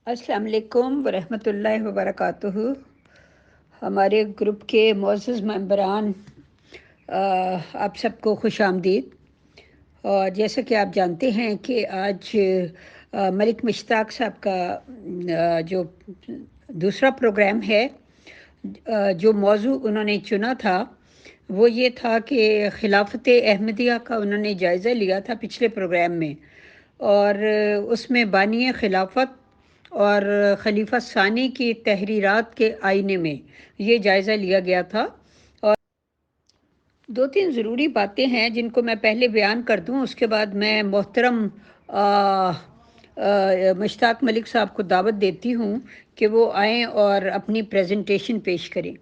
السلام علیکم ورحمۃ اللہ وبرکاتہ۔ ہمارے گروپ کے معزز ممبران، آپ سب کو خوش آمدید۔ اور جیسا کہ آپ جانتے ہیں کہ آج ملک مشتاق صاحب کا جو دوسرا پروگرام ہے، جو موضوع انہوں نے چنا تھا وہ یہ تھا کہ خلافت احمدیہ کا انہوں نے جائزہ لیا تھا پچھلے پروگرام میں، اور اس میں بانی خلافت اور خلیفہ ثانی کی تحریرات کے آئینے میں یہ جائزہ لیا گیا تھا۔ اور دو تین ضروری باتیں ہیں جن کو میں پہلے بیان کر دوں، اس کے بعد میں محترم مشتاق ملک صاحب کو دعوت دیتی ہوں کہ وہ آئیں اور اپنی پریزنٹیشن پیش کریں۔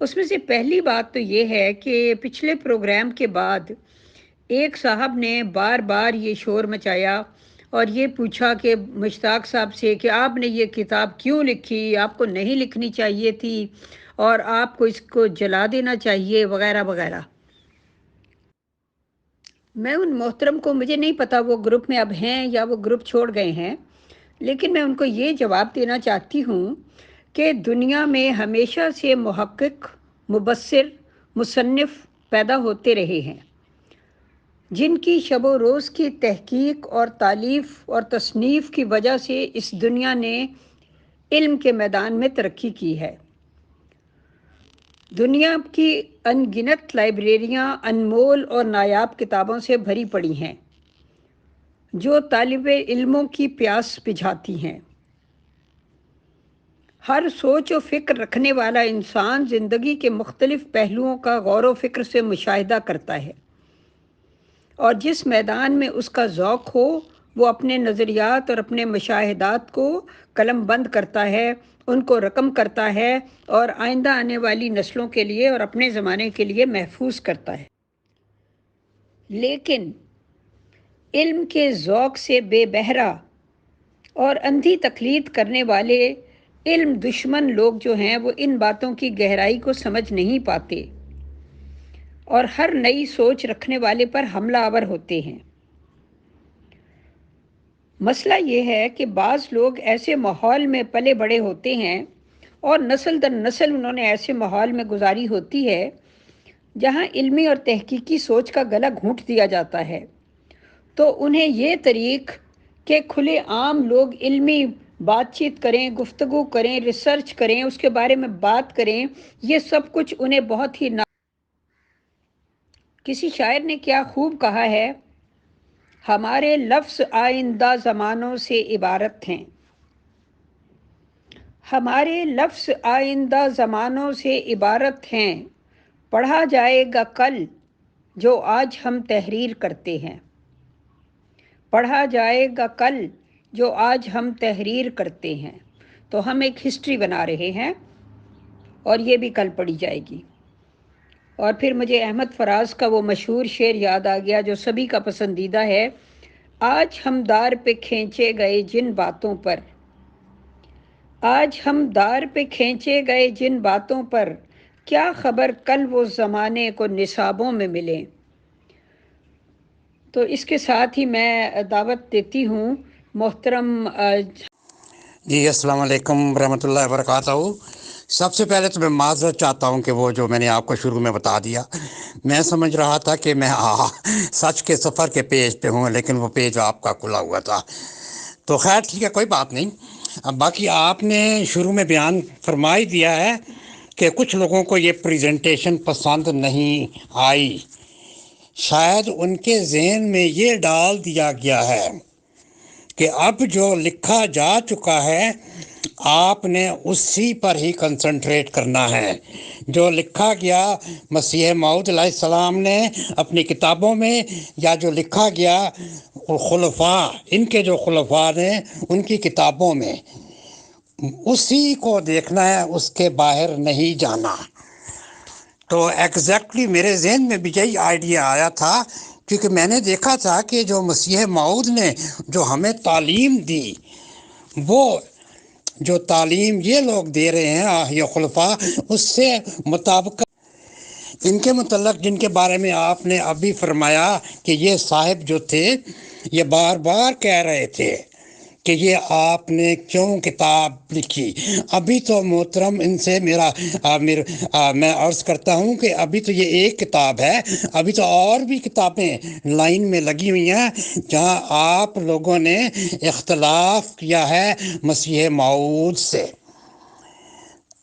اس میں سے پہلی بات تو یہ ہے کہ پچھلے پروگرام کے بعد ایک صاحب نے بار بار یہ شور مچایا اور یہ پوچھا کہ مشتاق صاحب سے کہ آپ نے یہ کتاب کیوں لکھی، آپ کو نہیں لکھنی چاہیے تھی اور آپ کو اس کو جلا دینا چاہیے وغیرہ وغیرہ۔ میں ان محترم کو، مجھے نہیں پتا وہ گروپ میں اب ہیں یا وہ گروپ چھوڑ گئے ہیں، لیکن میں ان کو یہ جواب دینا چاہتی ہوں کہ دنیا میں ہمیشہ سے محقق، مبصر، مصنف پیدا ہوتے رہے ہیں جن کی شب و روز کی تحقیق اور تالیف اور تصنیف کی وجہ سے اس دنیا نے علم کے میدان میں ترقی کی ہے۔ دنیا کی ان گنت لائبریریاں انمول اور نایاب کتابوں سے بھری پڑی ہیں جو طالب علموں کی پیاس بجھاتی ہیں۔ ہر سوچ و فکر رکھنے والا انسان زندگی کے مختلف پہلوؤں کا غور و فکر سے مشاہدہ کرتا ہے، اور جس میدان میں اس کا ذوق ہو وہ اپنے نظریات اور اپنے مشاہدات کو قلم بند کرتا ہے، ان کو رقم کرتا ہے اور آئندہ آنے والی نسلوں کے لیے اور اپنے زمانے کے لیے محفوظ کرتا ہے۔ لیکن علم کے ذوق سے بے بہرا اور اندھی تقلید کرنے والے علم دشمن لوگ جو ہیں وہ ان باتوں کی گہرائی کو سمجھ نہیں پاتے اور ہر نئی سوچ رکھنے والے پر حملہ آور ہوتے ہیں۔ مسئلہ یہ ہے کہ بعض لوگ ایسے ماحول میں پلے بڑے ہوتے ہیں اور نسل در نسل انہوں نے ایسے ماحول میں گزاری ہوتی ہے جہاں علمی اور تحقیقی سوچ کا گلا گھونٹ دیا جاتا ہے، تو انہیں یہ طریق کہ کھلے عام لوگ علمی بات چیت کریں، گفتگو کریں، ریسرچ کریں، اس کے بارے میں بات کریں، یہ سب کچھ انہیں بہت ہی کسی شاعر نے کیا خوب کہا ہے، ہمارے لفظ آئندہ زمانوں سے عبارت ہیں، ہمارے لفظ آئندہ زمانوں سے عبارت ہیں، پڑھا جائے گا کل جو آج ہم تحریر کرتے ہیں، پڑھا جائے گا کل جو آج ہم تحریر کرتے ہیں۔ تو ہم ایک ہسٹری بنا رہے ہیں اور یہ بھی کل پڑھی جائے گی۔ اور پھر مجھے احمد فراز کا وہ مشہور شعر یاد آ گیا جو سبھی کا پسندیدہ ہے، آج ہم دار پہ کھینچے گئے جن باتوں پر، آج ہم دار پہ کھینچے گئے جن باتوں پر، کیا خبر کل وہ زمانے کو نصابوں میں ملیں۔ تو اس کے ساتھ ہی میں دعوت دیتی ہوں محترم جی السلام علیکم ورحمۃ اللہ وبرکاتہ۔ سب سے پہلے تو میں معذرت چاہتا ہوں کہ وہ جو میں نے آپ کو شروع میں بتا دیا، میں سمجھ رہا تھا کہ میں سچ کے سفر کے پیج پہ ہوں، لیکن وہ پیج آپ کا کھلا ہوا تھا۔ تو خیر ٹھیک ہے، کوئی بات نہیں۔ اب باقی آپ نے شروع میں بیان فرمائی دیا ہے کہ کچھ لوگوں کو یہ پریزنٹیشن پسند نہیں آئی، شاید ان کے ذہن میں یہ ڈال دیا گیا ہے کہ اب جو لکھا جا چکا ہے آپ نے اسی پر ہی کنسنٹریٹ کرنا ہے۔ جو لکھا گیا مسیح موعود علیہ السلام نے اپنی کتابوں میں، یا جو لکھا گیا خلفاء، ان کے جو خلفاء نے ان کی کتابوں میں، اسی کو دیکھنا ہے، اس کے باہر نہیں جانا۔ تو ایگزیکٹلی میرے ذہن میں بھی یہی آئیڈیا آیا تھا، کیونکہ میں نے دیکھا تھا کہ جو مسیح موعود نے جو ہمیں تعلیم دی، وہ جو تعلیم یہ لوگ دے رہے ہیں یہ خلفاء، اس سے مطابق ان کے متعلق جن کے بارے میں آپ نے ابھی فرمایا کہ یہ صاحب جو تھے یہ بار بار کہہ رہے تھے کہ یہ آپ نے کیوں کتاب لکھی۔ ابھی تو محترم ان سے میں عرض کرتا ہوں کہ ابھی تو یہ ایک کتاب ہے، ابھی تو اور بھی کتابیں لائن میں لگی ہوئی ہیں جہاں آپ لوگوں نے اختلاف کیا ہے مسیح موعود سے۔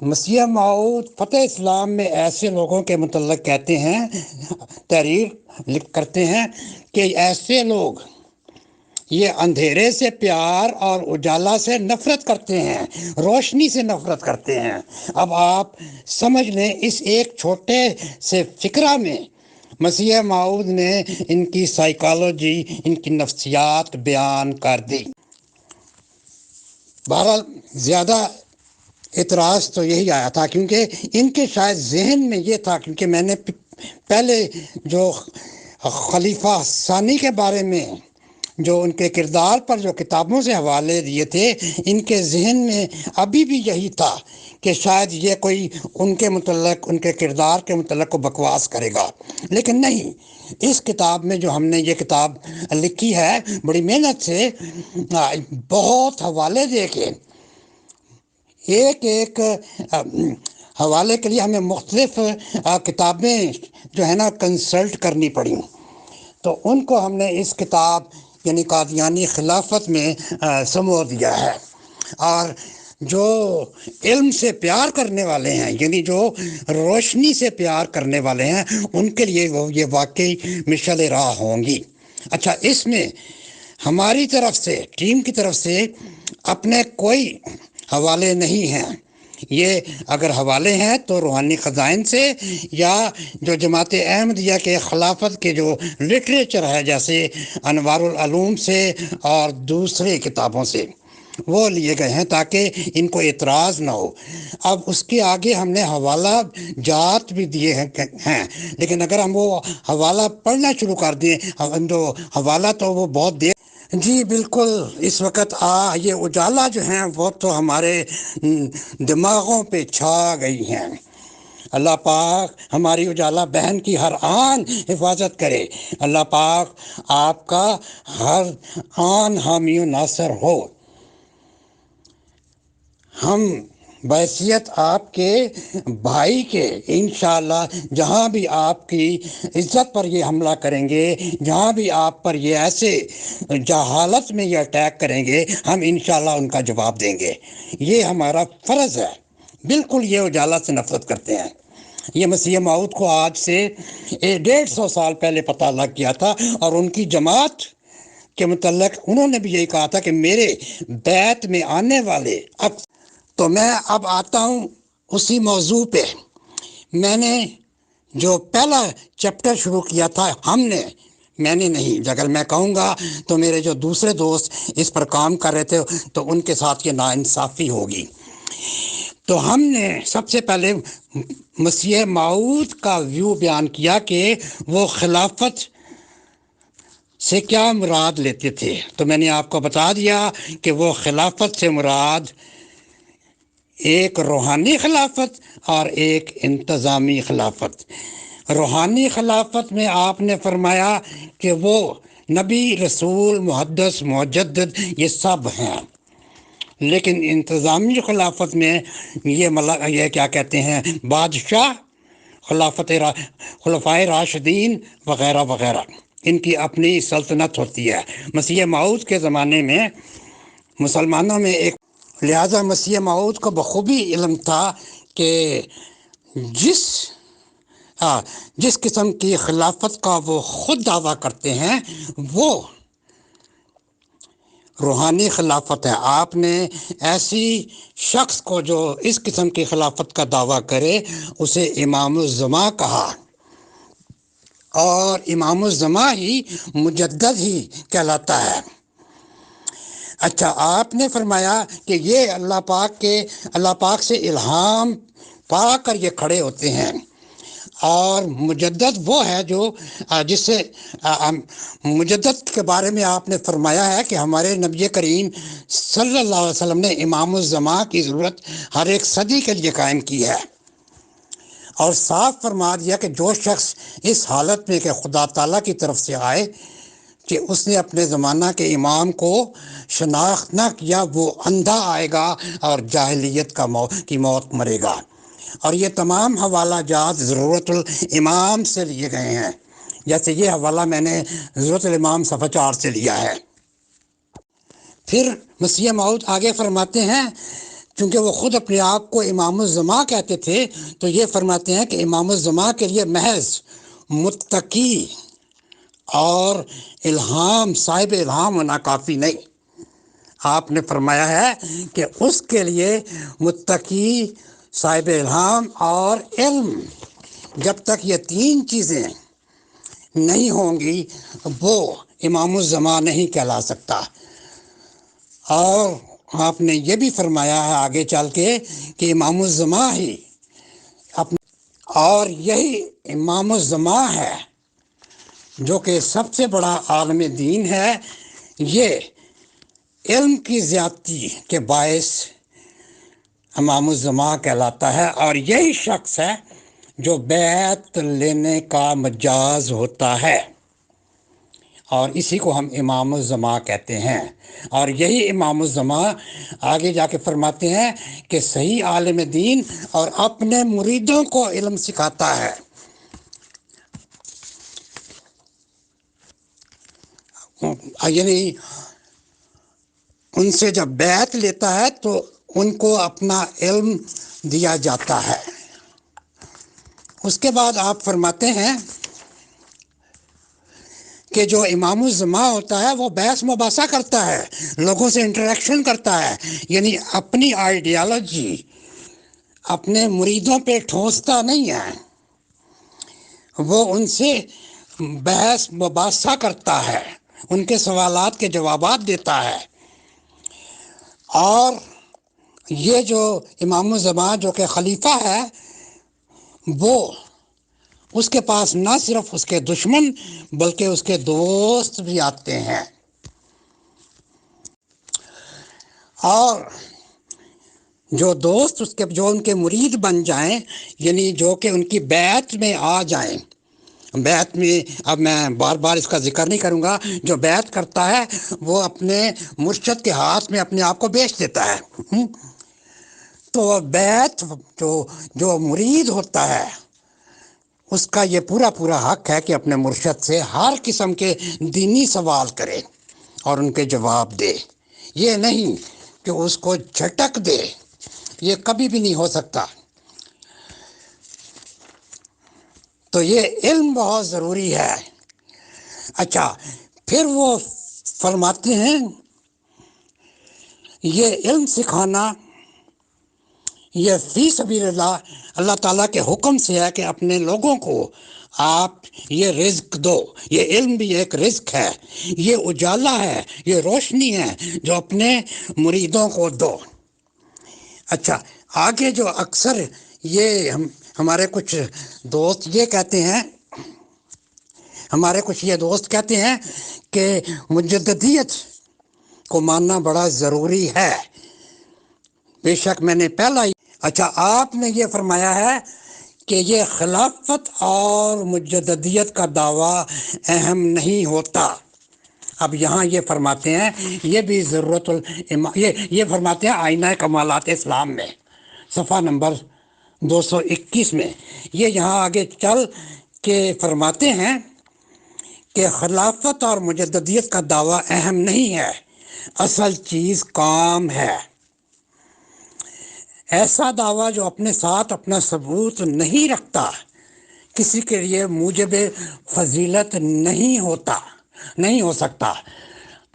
مسیح موعود فتح اسلام میں ایسے لوگوں کے متعلق کہتے ہیں، تحریر کرتے ہیں کہ ایسے لوگ یہ اندھیرے سے پیار اور اجالا سے نفرت کرتے ہیں، روشنی سے نفرت کرتے ہیں۔ اب آپ سمجھ لیں اس ایک چھوٹے سے فقرہ میں مسیح موعود نے ان کی سائیکالوجی، ان کی نفسیات بیان کر دی۔ بہرحال زیادہ اعتراض تو یہی آیا تھا کیونکہ ان کے شاید ذہن میں یہ تھا، کیونکہ میں نے پہلے جو خلیفہ ثانی کے بارے میں جو ان کے کردار پر جو کتابوں سے حوالے دیے تھے، ان کے ذہن میں ابھی بھی یہی تھا کہ شاید یہ کوئی ان کے متعلق، ان کے کردار کے متعلق کو بکواس کرے گا، لیکن نہیں۔ اس کتاب میں جو ہم نے یہ کتاب لکھی ہے بڑی محنت سے، بہت حوالے دے کے، ایک حوالے کے لیے ہمیں مختلف کتابیں جو ہے نا کنسلٹ کرنی پڑیں، تو ان کو ہم نے اس کتاب یعنی قادیانی خلافت میں سمو دیا ہے۔ اور جو علم سے پیار کرنے والے ہیں، یعنی جو روشنی سے پیار کرنے والے ہیں، ان کے لیے یہ واقعی مشعل راہ ہوں گی۔ اچھا، اس میں ہماری طرف سے، ٹیم کی طرف سے اپنے کوئی حوالے نہیں ہیں۔ یہ اگر حوالے ہیں تو روحانی خزائن سے یا جو جماعت احمدیہ کے خلافت کے جو لٹریچر ہے جیسے انوار العلوم سے اور دوسرے کتابوں سے وہ لیے گئے ہیں تاکہ ان کو اعتراض نہ ہو۔ اب اس کے آگے ہم نے حوالہ جات بھی دیے ہیں، لیکن اگر ہم وہ حوالہ پڑھنا شروع کر دیں، جو حوالہ تو وہ بہت دیر۔ جی بالکل، اس وقت یہ اجالا جو ہیں وہ تو ہمارے دماغوں پہ چھا گئی ہیں۔ اللہ پاک ہماری اجالا بہن کی ہر آن حفاظت کرے۔ اللہ پاک آپ کا ہر آن حامی و ناصر ہو۔ ہم بحیثیت آپ کے بھائی کے انشاءاللہ جہاں بھی آپ کی عزت پر یہ حملہ کریں گے، جہاں بھی آپ پر یہ ایسے جہالت میں یہ اٹیک کریں گے، ہم انشاءاللہ ان کا جواب دیں گے۔ یہ ہمارا فرض ہے۔ بالکل یہ اجالا سے نفرت کرتے ہیں۔ یہ مسیح موعود کو آج سے 150 سال پہلے پتہ لگ گیا تھا، اور ان کی جماعت کے متعلق انہوں نے بھی یہی کہا تھا کہ میرے بیت میں آنے والے تو میں اب آتا ہوں اسی موضوع پہ۔ میں نے جو پہلا چیپٹر شروع کیا تھا، میں نے نہیں، اگر میں کہوں گا تو میرے جو دوسرے دوست اس پر کام کر رہے تھے تو ان کے ساتھ یہ ناانصافی ہوگی۔ تو ہم نے سب سے پہلے مسیح موعود کا ویو بیان کیا کہ وہ خلافت سے کیا مراد لیتے تھے۔ تو میں نے آپ کو بتا دیا کہ وہ خلافت سے مراد ایک روحانی خلافت اور ایک انتظامی خلافت۔ روحانی خلافت میں آپ نے فرمایا کہ وہ نبی، رسول، محدث، مجدد یہ سب ہیں، لیکن انتظامی خلافت میں یہ کیا کہتے ہیں، بادشاہ، خلفائے راشدین وغیرہ وغیرہ، ان کی اپنی سلطنت ہوتی ہے۔ مسیح موعود کے زمانے میں مسلمانوں میں ایک، لہذا مسیح موعود کو بخوبی علم تھا کہ جس قسم کی خلافت کا وہ خود دعویٰ کرتے ہیں وہ روحانی خلافت ہے۔ آپ نے ایسی شخص کو جو اس قسم کی خلافت کا دعویٰ کرے اسے امام الزمان کہا، اور امام الزمان ہی مجدد ہی کہلاتا ہے۔ اچھا، آپ نے فرمایا کہ یہ اللہ پاک سے الہام پا کر یہ کھڑے ہوتے ہیں، اور مجدد وہ ہے جو جس سے مجدد کے بارے میں آپ نے فرمایا ہے کہ ہمارے نبی کریم صلی اللہ علیہ وسلم نے امام الزمان کی ضرورت ہر ایک صدی کے لیے قائم کی ہے، اور صاف فرما دیا کہ جو شخص اس حالت میں کہ خدا تعالیٰ کی طرف سے آئے کہ اس نے اپنے زمانہ کے امام کو شناخت نہ کیا، وہ اندھا آئے گا اور جاہلیت کی موت مرے گا۔ اور یہ تمام حوالہ جات ضرورت الامام سے لیے گئے ہیں، جیسے یہ حوالہ میں نے ضرورت الامام صفحہ 4 سے لیا ہے۔ پھر مسیح موعود آگے فرماتے ہیں، چونکہ وہ خود اپنے آپ کو امام الزمان کہتے تھے، تو یہ فرماتے ہیں کہ امام الزمان کے لیے محض متقی اور صاحب الہام ہونا کافی نہیں۔ آپ نے فرمایا ہے کہ اس کے لیے متقی، صاحب الہام اور علم، جب تک یہ 3 چیزیں نہیں ہوں گی وہ امام الزمان نہیں کہلا سکتا۔ اور آپ نے یہ بھی فرمایا ہے آگے چل کے کہ امام الزمان ہی اور یہی امام الزمان ہے جو کہ سب سے بڑا عالم دین ہے، یہ علم کی زیادتی کے باعث امام الزمان کہلاتا ہے، اور یہی شخص ہے جو بیعت لینے کا مجاز ہوتا ہے، اور اسی کو ہم امام الزمان کہتے ہیں۔ اور یہی امام الزمان آگے جا کے فرماتے ہیں کہ صحیح عالم دین اور اپنے مریدوں کو علم سکھاتا ہے۔ یعنی ان سے جب بیعت لیتا ہے تو ان کو اپنا علم دیا جاتا ہے۔ اس کے بعد آپ فرماتے ہیں کہ جو امام الزمان ہوتا ہے وہ بحث مباحثہ کرتا ہے، لوگوں سے انٹریکشن کرتا ہے، یعنی اپنی آئیڈیالوجی اپنے مریدوں پہ ٹھونستا نہیں ہے، وہ ان سے بحث مباحثہ کرتا ہے، ان کے سوالات کے جوابات دیتا ہے۔ اور یہ جو امام الزمان جو کہ خلیفہ ہے، وہ اس کے پاس نہ صرف اس کے دشمن بلکہ اس کے دوست بھی آتے ہیں، اور جو دوست جو ان کے مرید بن جائیں، یعنی جو کہ ان کی بیعت میں آ جائیں۔ بیعت میں اب میں بار بار اس کا ذکر نہیں کروں گا، جو بیعت کرتا ہے وہ اپنے مرشد کے ہاتھ میں اپنے آپ کو بیچ دیتا ہے۔ تو بیعت جو مرید ہوتا ہے اس کا یہ پورا حق ہے کہ اپنے مرشد سے ہر قسم کے دینی سوال کرے اور ان کے جواب دے، یہ نہیں کہ اس کو جھٹک دے، یہ کبھی بھی نہیں ہو سکتا۔ تو یہ علم بہت ضروری ہے۔ اچھا، پھر وہ فرماتے ہیں یہ علم سکھانا یہ فی سبیل اللہ تعالیٰ کے حکم سے ہے کہ اپنے لوگوں کو آپ یہ رزق دو۔ یہ علم بھی ایک رزق ہے، یہ اجالا ہے، یہ روشنی ہے جو اپنے مریدوں کو دو۔ اچھا، آگے جو اکثر یہ ہمارے کچھ دوست یہ کہتے ہیں، کہ مجددیت کو ماننا بڑا ضروری ہے۔ بے شک میں نے پہلا ہی اچھا آپ نے یہ فرمایا ہے کہ یہ خلافت اور مجددیت کا دعویٰ اہم نہیں ہوتا۔ اب یہاں یہ فرماتے ہیں، یہ بھی یہ فرماتے ہیں آئینہ کمالات اسلام میں صفحہ نمبر 221 میں، یہ یہاں آگے چل کے فرماتے ہیں کہ خلافت اور مجددیت کا دعویٰ اہم نہیں ہے، اصل چیز کام ہے۔ ایسا دعویٰ جو اپنے ساتھ اپنا ثبوت نہیں رکھتا کسی کے لیے موجب فضیلت نہیں ہو سکتا۔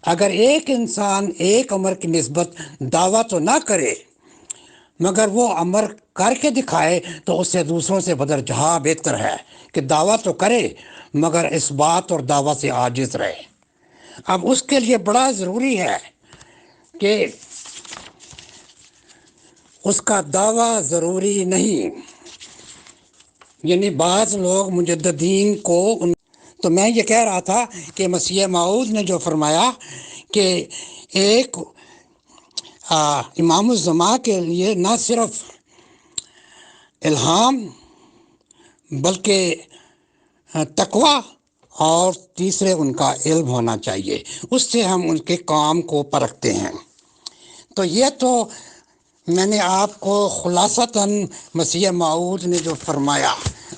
اگر ایک انسان ایک امر کی نسبت دعویٰ تو نہ کرے مگر وہ امر کر کے دکھائے تو اس سے دوسروں سے بدرجہ بہتر ہے کہ دعویٰ تو کرے مگر اس بات اور دعویٰ سے عاجز رہے۔ اب اس کے لیے بڑا ضروری ہے کہ اس کا دعویٰ ضروری نہیں، یعنی بعض لوگ مجددین کو تو میں یہ کہہ رہا تھا کہ مسیح موعود نے جو فرمایا کہ ایک امام الزمان کے لیے نہ صرف الہام بلکہ تقوی اور تیسرے ان کا علم ہونا چاہیے، اس سے ہم ان کے کام کو پرکھتے ہیں۔ تو یہ تو میں نے آپ کو خلاصتاً مسیح موعود نے جو فرمایا،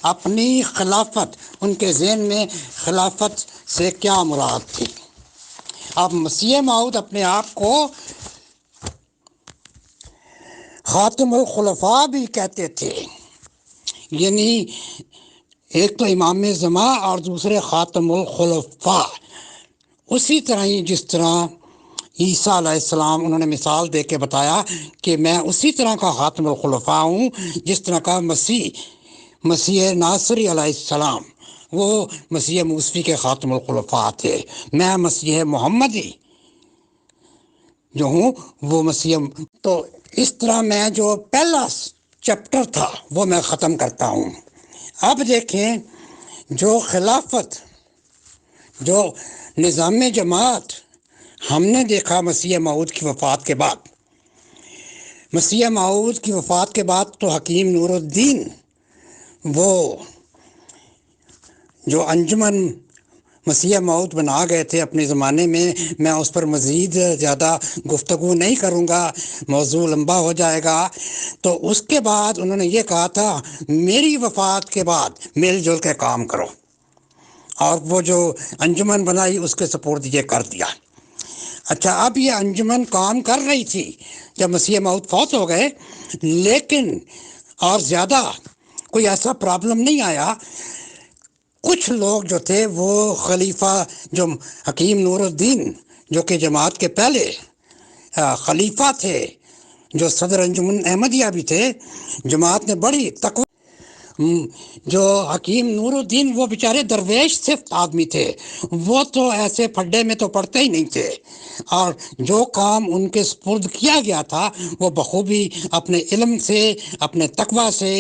اپنی خلافت، ان کے ذہن میں خلافت سے کیا مراد تھی۔ اب مسیح موعود اپنے آپ کو خاتم الخلفاء بھی کہتے تھے، یعنی ایک تو امام زمان اور دوسرے خاتم الخلفاء۔ اسی طرح ہی جس طرح عیسیٰ علیہ السلام انہوں نے مثال دے کے بتایا کہ میں اسی طرح کا خاتم الخلفاء ہوں جس طرح کا مسیح ناصری علیہ السلام، وہ مسیح موسوی کے خاتم الخلفاء تھے۔ میں مسیح محمدی جو ہوں وہ مسیح۔ تو اس طرح میں جو پہلا چیپٹر تھا وہ میں ختم کرتا ہوں۔ اب دیکھیں، جو خلافت، جو نظام جماعت ہم نے دیکھا مسیح موعود کی وفات کے بعد، مسیح موعود کی وفات کے بعد تو حکیم نور الدین وہ جو انجمن مسیح موعود بنا گئے تھے اپنے زمانے میں اس پر مزید زیادہ گفتگو نہیں کروں گا، موضوع لمبا ہو جائے گا۔ تو اس کے بعد انہوں نے یہ کہا تھا میری وفات کے بعد مل جل کے کام کرو، اور وہ جو انجمن بنائی اس کے سپورٹ یہ کر دیا۔ اچھا، اب یہ انجمن کام کر رہی تھی جب مسیح موعود فوت ہو گئے، لیکن اور زیادہ کوئی ایسا پرابلم نہیں آیا۔ کچھ لوگ جو تھے وہ خلیفہ، جو حکیم نور الدین جو کہ جماعت کے پہلے خلیفہ تھے، جو صدر انجمن احمدیہ بھی تھے، جماعت نے بڑی تقوی، جو حکیم نور الدین وہ بیچارے درویش صفت آدمی تھے، وہ تو ایسے پھڈے میں تو پڑتے ہی نہیں تھے، اور جو کام ان کے سپرد کیا گیا تھا وہ بخوبی اپنے علم سے، اپنے تقوی سے،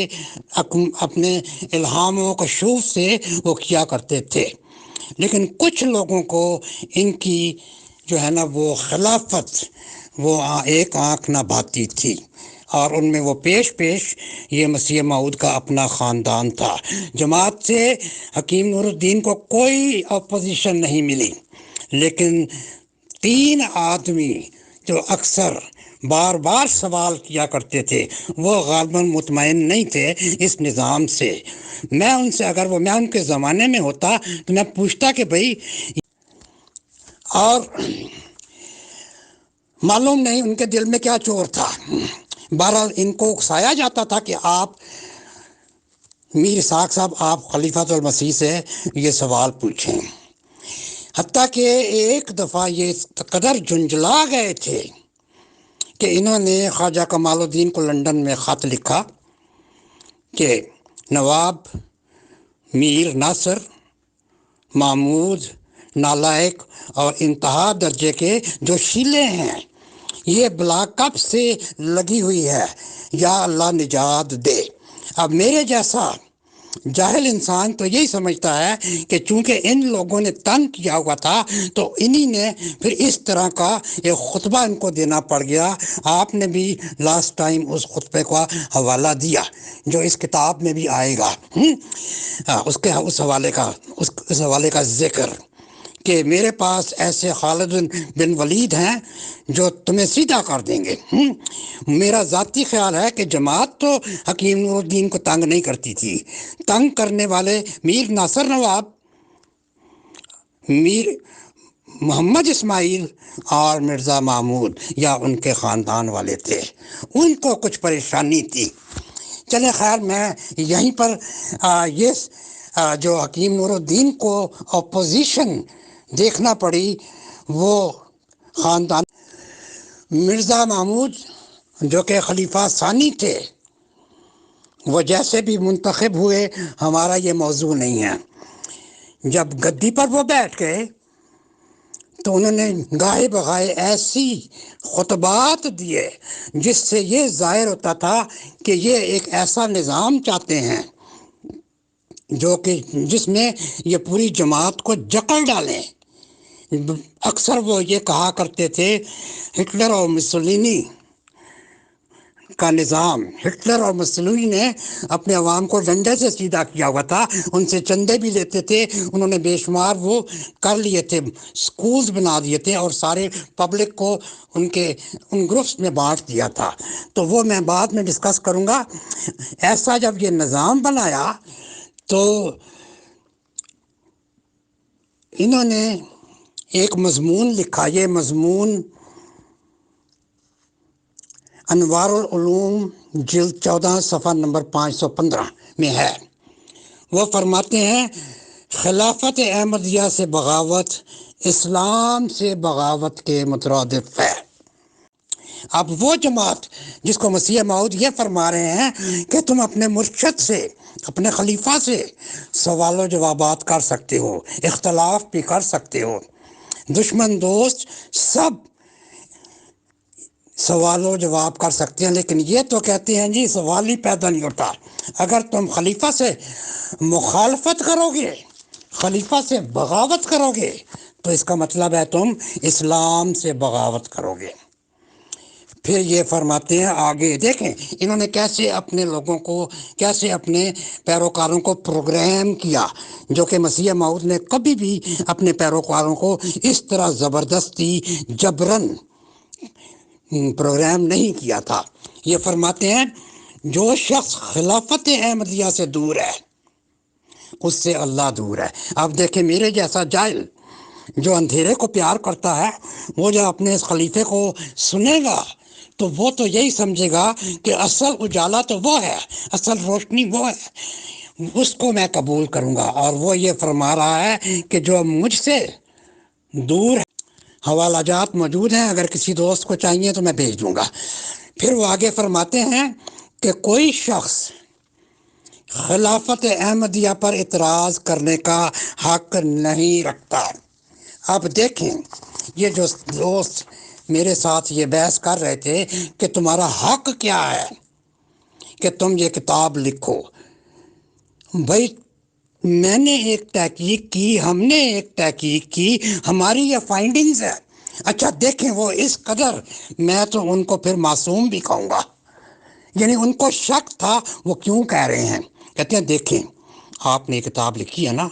اپنے الہام و کشوف سے وہ کیا کرتے تھے۔ لیکن کچھ لوگوں کو ان کی جو ہے نا وہ خلافت وہ ایک آنکھ نہ بھاتی تھی، اور ان میں وہ پیش یہ مسیح موعود کا اپنا خاندان تھا۔ جماعت سے حکیم نور الدین کو کوئی اپوزیشن نہیں ملی، لیکن 3 آدمی جو اکثر بار بار سوال کیا کرتے تھے وہ غالباً مطمئن نہیں تھے اس نظام سے۔ میں ان سے اگر میں ان کے زمانے میں ہوتا تو میں پوچھتا کہ بھئی، اور معلوم نہیں ان کے دل میں کیا چور تھا۔ بہرحال ان کو اکسایا جاتا تھا کہ آپ میر اسحاق صاحب، آپ خلیفۃ المسیح سے یہ سوال پوچھیں، حتیٰ کہ ایک دفعہ یہ قدر جھنجھلا گئے تھے کہ انہوں نے خواجہ کمال الدین کو لنڈن میں خط لکھا کہ نواب میر ناصر محمود نالائق اور انتہا درجے کے جو شیلے ہیں، یہ بلا کب سے لگی ہوئی ہے، یا اللہ نجات دے۔ اب میرے جیسا جاہل انسان تو یہی سمجھتا ہے کہ چونکہ ان لوگوں نے تنگ کیا ہوا تھا تو انہی نے پھر اس طرح کا ایک خطبہ ان کو دینا پڑ گیا۔ آپ نے بھی لاسٹ ٹائم اس خطبے کا حوالہ دیا جو اس کتاب میں بھی آئے گا، اس حوالے کا ذکر، کہ میرے پاس ایسے خالد بن ولید ہیں جو تمہیں سیدھا کر دیں گے۔ میرا ذاتی خیال ہے کہ جماعت تو حکیم نور الدین کو تنگ نہیں کرتی تھی، تنگ کرنے والے میر ناصر نواب، میر محمد اسماعیل اور مرزا محمود یا ان کے خاندان والے تھے، ان کو کچھ پریشانی تھی۔ چلے خیر، میں یہیں پر یہ جو حکیم نور الدین کو اپوزیشن دیکھنا پڑی، وہ خاندان مرزا محمود جو کہ خلیفہ ثانی تھے، وہ جیسے بھی منتخب ہوئے، ہمارا یہ موضوع نہیں ہے۔ جب گدی پر وہ بیٹھ گئے تو انہوں نے گاہے بغائے ایسی خطبات دیے جس سے یہ ظاہر ہوتا تھا کہ یہ ایک ایسا نظام چاہتے ہیں جو کہ جس میں یہ پوری جماعت کو جکڑ ڈالیں۔ اکثر وہ یہ کہا کرتے تھے ہٹلر اور مسولینی کا نظام ہٹلر اور مسولینی نے اپنے عوام کو ڈنڈے سے سیدھا کیا ہوا تھا، ان سے چندے بھی لیتے تھے، انہوں نے بے شمار وہ کر لیے تھے، سکولز بنا دیے تھے اور سارے پبلک کو ان گروپس میں بانٹ دیا تھا۔ تو وہ میں بعد میں ڈسکس کروں گا۔ ایسا جب یہ نظام بنایا تو انہوں نے ایک مضمون لکھا، یہ مضمون انوار العلوم جلد 14 صفحہ نمبر 515 میں ہے۔ وہ فرماتے ہیں خلافت احمدیہ سے بغاوت اسلام سے بغاوت کے مترادف ہے۔ اب وہ جماعت جس کو مسیح موعود یہ فرما رہے ہیں کہ تم اپنے مرشد سے، اپنے خلیفہ سے سوال و جوابات کر سکتے ہو، اختلاف بھی کر سکتے ہو، دشمن دوست سب سوال و جواب کر سکتے ہیں، لیکن یہ تو کہتے ہیں جی سوال ہی پیدا نہیں ہوتا۔ اگر تم خلیفہ سے مخالفت کرو گے، خلیفہ سے بغاوت کرو گے، تو اس کا مطلب ہے تم اسلام سے بغاوت کرو گے۔ پھر یہ فرماتے ہیں آگے، دیکھیں انہوں نے کیسے اپنے لوگوں کو، کیسے اپنے پیروکاروں کو پروگرام کیا، جو کہ مسیح موعود نے کبھی بھی اپنے پیروکاروں کو اس طرح زبردستی جبرن پروگرام نہیں کیا تھا۔ یہ فرماتے ہیں جو شخص خلافت احمدیہ سے دور ہے اس سے اللہ دور ہے۔ اب دیکھیں میرے جیسا جاہل جو اندھیرے کو پیار کرتا ہے، وہ جو اپنے اس خلیفے کو سنے گا تو وہ تو یہی سمجھے گا کہ اصل اجالا تو وہ ہے، اصل روشنی وہ ہے، اس کو میں قبول کروں گا۔ اور وہ یہ فرما رہا ہے کہ جو مجھ سے دور ہے۔ حوالہ جات موجود ہیں، اگر کسی دوست کو چاہیے تو میں بھیج دوں گا۔ پھر وہ آگے فرماتے ہیں کہ کوئی شخص خلافت احمدیہ پر اعتراض کرنے کا حق نہیں رکھتا۔ اب دیکھیں یہ جو دوست میرے ساتھ یہ بحث کر رہے تھے کہ تمہارا حق کیا ہے کہ تم یہ کتاب لکھو، بھائی میں نے ایک تحقیق کی، ہم نے ایک تحقیق کی، ہماری یہ فائنڈنگز ہے۔ اچھا دیکھیں وہ اس قدر، میں تو ان کو پھر معصوم بھی کہوں گا، یعنی ان کو شک تھا وہ کیوں کہہ رہے ہیں۔ کہتے ہیں دیکھیں آپ نے کتاب لکھی ہے نا،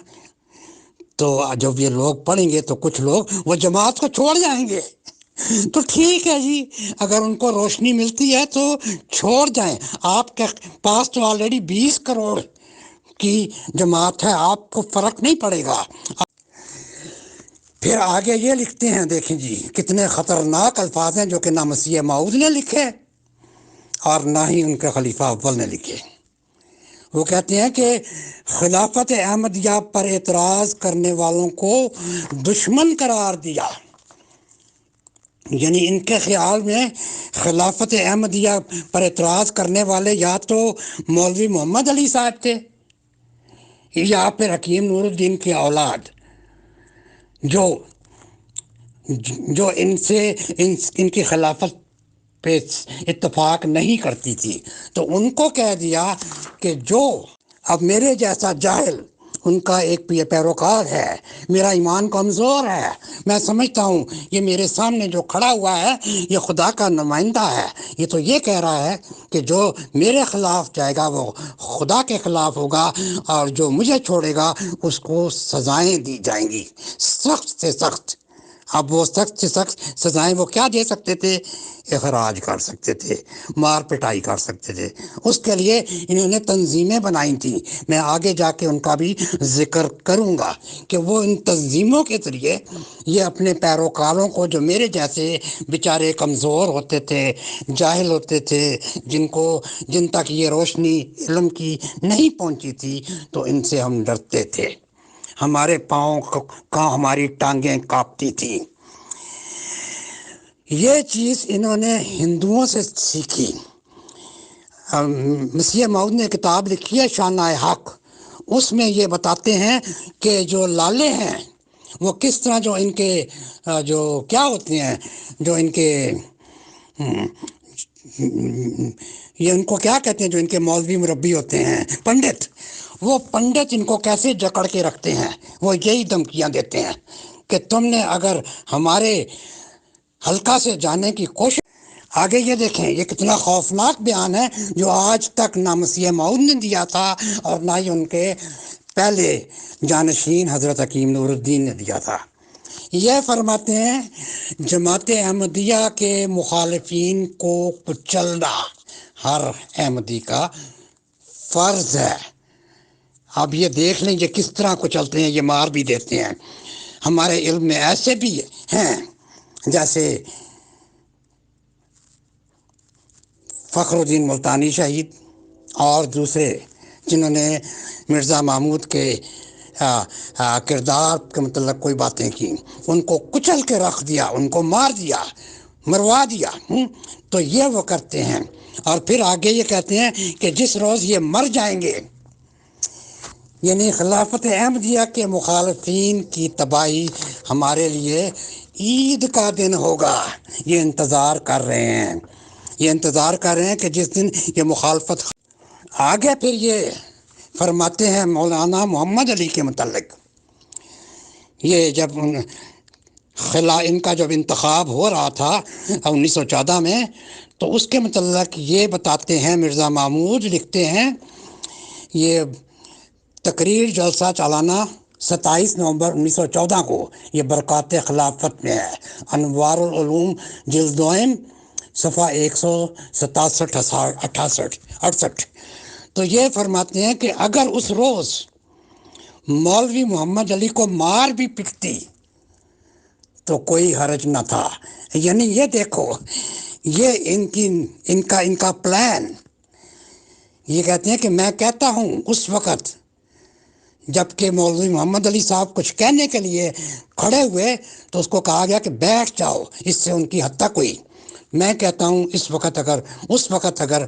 تو جب یہ لوگ پڑھیں گے تو کچھ لوگ وہ جماعت کو چھوڑ جائیں گے، تو ٹھیک ہے جی، اگر ان کو روشنی ملتی ہے تو چھوڑ جائیں، آپ کے پاس تو آلریڈی 20 کروڑ کی جماعت ہے، آپ کو فرق نہیں پڑے گا۔ پھر آگے یہ لکھتے ہیں، دیکھیں جی کتنے خطرناک الفاظ ہیں جو کہ نہ مسیح موعود نے لکھے اور نہ ہی ان کے خلیفہ اول نے لکھے۔ وہ کہتے ہیں کہ خلافت احمدیہ پر اعتراض کرنے والوں کو دشمن قرار دیا، یعنی ان کے خیال میں خلافت احمدیہ پر اعتراض کرنے والے یا تو مولوی محمد علی صاحب تھے یا پھر حکیم نور الدین کی اولاد، جو ان کی خلافت پہ اتفاق نہیں کرتی تھی۔ تو ان کو کہہ دیا کہ جو اب میرے جیسا جاہل ان کا ایک پیروکار ہے، میرا ایمان کمزور ہے، میں سمجھتا ہوں یہ میرے سامنے جو کھڑا ہوا ہے یہ خدا کا نمائندہ ہے، یہ تو یہ کہہ رہا ہے کہ جو میرے خلاف جائے گا وہ خدا کے خلاف ہوگا، اور جو مجھے چھوڑے گا اس کو سزائیں دی جائیں گی، سخت سے سخت۔ اب وہ سخت سے سخت سزائیں وہ کیا دے سکتے تھے؟ اخراج کر سکتے تھے، مار پٹائی کر سکتے تھے۔ اس کے لیے انہوں نے تنظیمیں بنائی تھیں، میں آگے جا کے ان کا بھی ذکر کروں گا کہ وہ ان تنظیموں کے ذریعے یہ اپنے پیروکاروں کو، جو میرے جیسے بیچارے کمزور ہوتے تھے، جاہل ہوتے تھے، جن تک یہ روشنی علم کی نہیں پہنچی تھی، تو ان سے ہم ڈرتے تھے، ہمارے پاؤں کا ہماری ٹانگیں کانپتی تھیں۔ یہ چیز انہوں نے ہندوؤں سے سیکھی۔ مسیح موعود نے کتاب لکھی ہے شانہ حق، اس میں یہ بتاتے ہیں کہ جو لالے ہیں وہ کس طرح، جو ان کے جو کیا ہوتے ہیں، جو ان کے یہ ان کو کیا کہتے ہیں، جو ان کے مولوی مربی ہوتے ہیں، پنڈت، وہ پنڈت ان کو کیسے جکڑ کے رکھتے ہیں، وہ یہی دھمکیاں دیتے ہیں کہ تم نے اگر ہمارے حلقہ سے جانے کی کوشش، آگے یہ دیکھیں، یہ کتنا خوفناک بیان ہے جو آج تک نہ مسیح موعود نے دیا تھا اور نہ ہی ان کے پہلے جانشین حضرت حکیم نور الدین نے دیا تھا۔ یہ فرماتے ہیں جماعت احمدیہ کے مخالفین کو کچلنا ہر احمدی کا فرض ہے۔ اب یہ دیکھ لیں یہ کس طرح کچلتے ہیں، یہ مار بھی دیتے ہیں۔ ہمارے علم میں ایسے بھی ہیں جیسے فخر الدین ملتانی شہید اور دوسرے جنہوں نے مرزا محمود کے کردار کے متعلق کوئی باتیں کی، ان کو کچل کے رکھ دیا، ان کو مار دیا، مروا دیا۔ تو یہ وہ کرتے ہیں، اور پھر آگے یہ کہتے ہیں کہ جس روز یہ مر جائیں گے، یعنی خلافت احمدیہ کے مخالفین کی تباہی ہمارے لیے عید کا دن ہوگا۔ یہ انتظار کر رہے ہیں، یہ انتظار کر رہے ہیں کہ جس دن یہ مخالفت۔ آگے پھر یہ فرماتے ہیں مولانا محمد علی کے متعلق، یہ جب ان کا جب انتخاب ہو رہا تھا 1914 میں، تو اس کے متعلق یہ بتاتے ہیں، مرزا محمود لکھتے ہیں، یہ تقریر جلسہ چالانہ 27 نومبر 1914 کو، یہ برکات خلافت میں ہے، انوار العلوم جلد دوئم صفحہ 167-68۔ تو یہ فرماتے ہیں کہ اگر اس روز مولوی محمد علی کو مار بھی پٹتی تو کوئی حرج نہ تھا۔ یعنی یہ دیکھو، یہ ان کا پلان، یہ کہتے ہیں کہ میں کہتا ہوں اس وقت جب کہ مولوی محمد علی صاحب کچھ کہنے کے لیے کھڑے ہوئے تو اس کو کہا گیا کہ بیٹھ جاؤ، اس سے ان کی حد تک ہوئی۔ میں کہتا ہوں اس وقت اگر